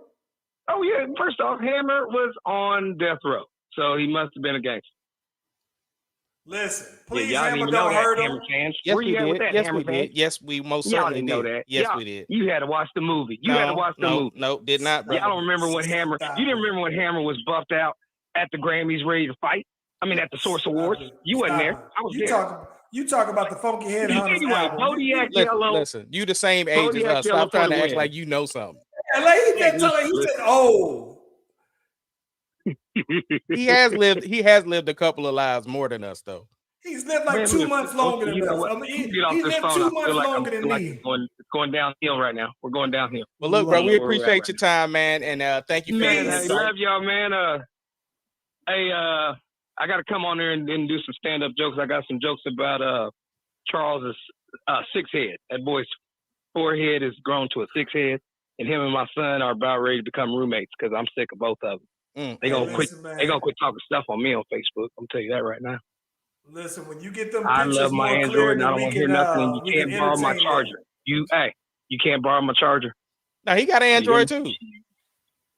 Oh, yeah. First off, Hammer was on death row. So he must have been a gangster. Listen, please, y'all Hammer, didn't know don't that, hurt Hammer him. fans. Yes, Where you at with that, yes, Hammer we fans? did. Yes, we most Y'all certainly didn't know did. that. Yes, Y'all, we did. You had to watch the movie. You had to watch the movie. No, did not, bro. Y'all don't remember when Hammer. You didn't remember when Hammer was buffed out at the Grammys, ready to fight. I mean, at the Source Awards. You wasn't there. I was there. You talk about the Funky Headhunters Anyway, album. Bodak Yellow. Listen, you the same age as us. Stop trying to act like you know something. Yeah, like he kept telling. He said, "Oh." He has lived a couple of lives more than us, though. He's lived like 2 months longer than us. I mean, he lived 2 months longer than me. It's going downhill right now. We're going downhill. Well, look, bro, we appreciate your time, man, and thank you for man. your I love y'all, man. I got to come on there and do some stand-up jokes. I got some jokes about Charles's six head. That boy's 4-head has grown to a 6-head, and him and my son are about ready to become roommates because I'm sick of both of them. They gonna quit. Listen, man. They gonna quit talking stuff on me on Facebook. I'm telling you that right now. Listen, when you get them I pictures love my more clear, Android, and then I don't we want to hear can, nothing. And we you can can't borrow my entertain charger. You can't borrow my charger. No, he got an Android too.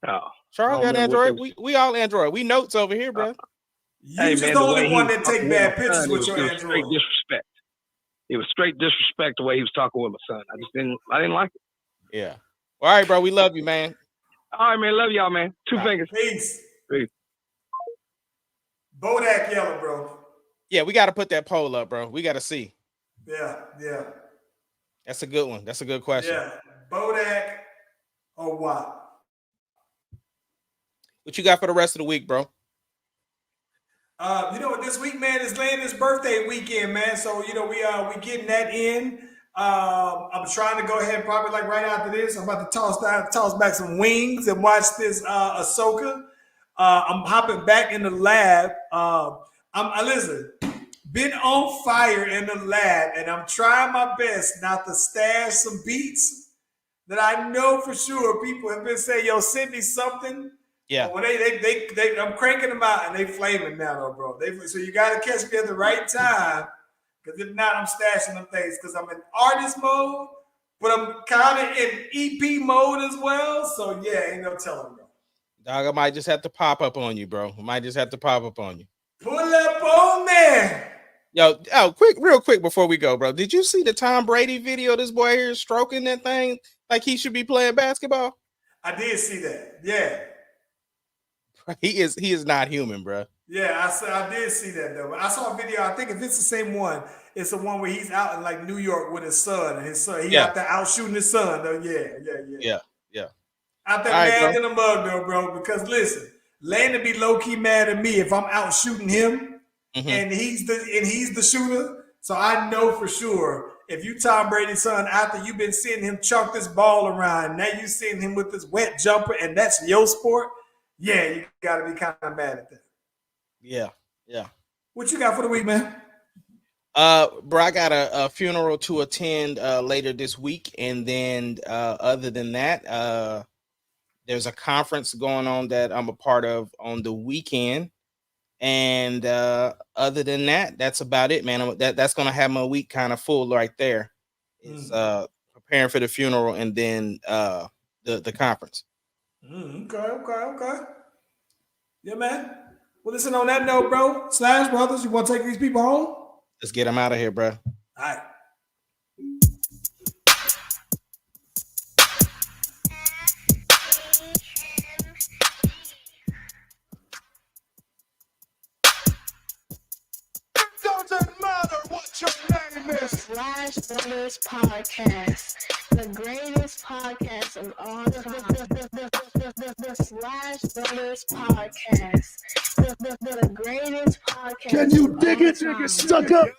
Oh, Charles I got don't an know what Android. We all Android. We notes over here, bro. You Hey, just man, the the only way he one was that take talking bad with my pictures son, with it your was straight Android. disrespect. It was straight disrespect the way he was talking with my son. I didn't like it. Yeah. All right, bro. We love you, man. All right, man. Love y'all, man. Two All right. fingers. Peace. Peace. Bodak yellow, bro. Yeah, we got to put that poll up, bro. We got to see. Yeah. That's a good one. That's a good question. Yeah. Bodak or what? What you got for the rest of the week, bro? You know what, this week, man, is Landon's birthday weekend, man. So, you know, we getting that in. I'm trying to go ahead probably like right after this. I'm about to toss back some wings and watch this Ahsoka. I'm hopping back in the lab. Listen, been on fire in the lab, and I'm trying my best not to stash some beats that I know for sure people have been saying, yo, send me something. Yeah. When they I'm cranking them out and they flaming now, though, bro. So you got to catch me at the right time, because if not, I'm stashing them things because I'm in artist mode, but I'm kind of in EP mode as well. So yeah, ain't no telling, bro. Dog, I might just have to pop up on you, bro. I might just have to pop up on you. Pull up on there. Yo, real quick before we go, bro. Did you see the Tom Brady video? This boy here stroking that thing like he should be playing basketball. I did see that. Yeah. He is not human, bro. Yeah, I did see that though. I saw a video. I think if it's the same one, it's the one where he's out in like New York with his son, and his son out there out shooting his son though. Yeah. Out there mad in the mug though, bro. Because listen, Landon be low key mad at me if I'm out shooting him, and he's the shooter. So I know for sure if you Tom Brady's son, after you've been seeing him chuck this ball around, now you seeing him with this wet jumper, and that's your sport. Yeah, you got to be kind of mad at that. Yeah. What you got for the week, man? Bro, I got a funeral to attend later this week, and then other than that, there's a conference going on that I'm a part of on the weekend, and other than that, that's about it, man. That's gonna have my week kind of full right there. It's preparing for the funeral and then the conference. Okay. Yeah, man. Well, listen, on that note, bro, Slash Brothers, you want to take these people home? Let's get them out of here, bro. All right. It doesn't matter what your name The is. Slash Brothers Podcast, the greatest podcast of all time. The Slash Brothers Podcast, the greatest podcast. Can you dig of all it? time. Stuck up.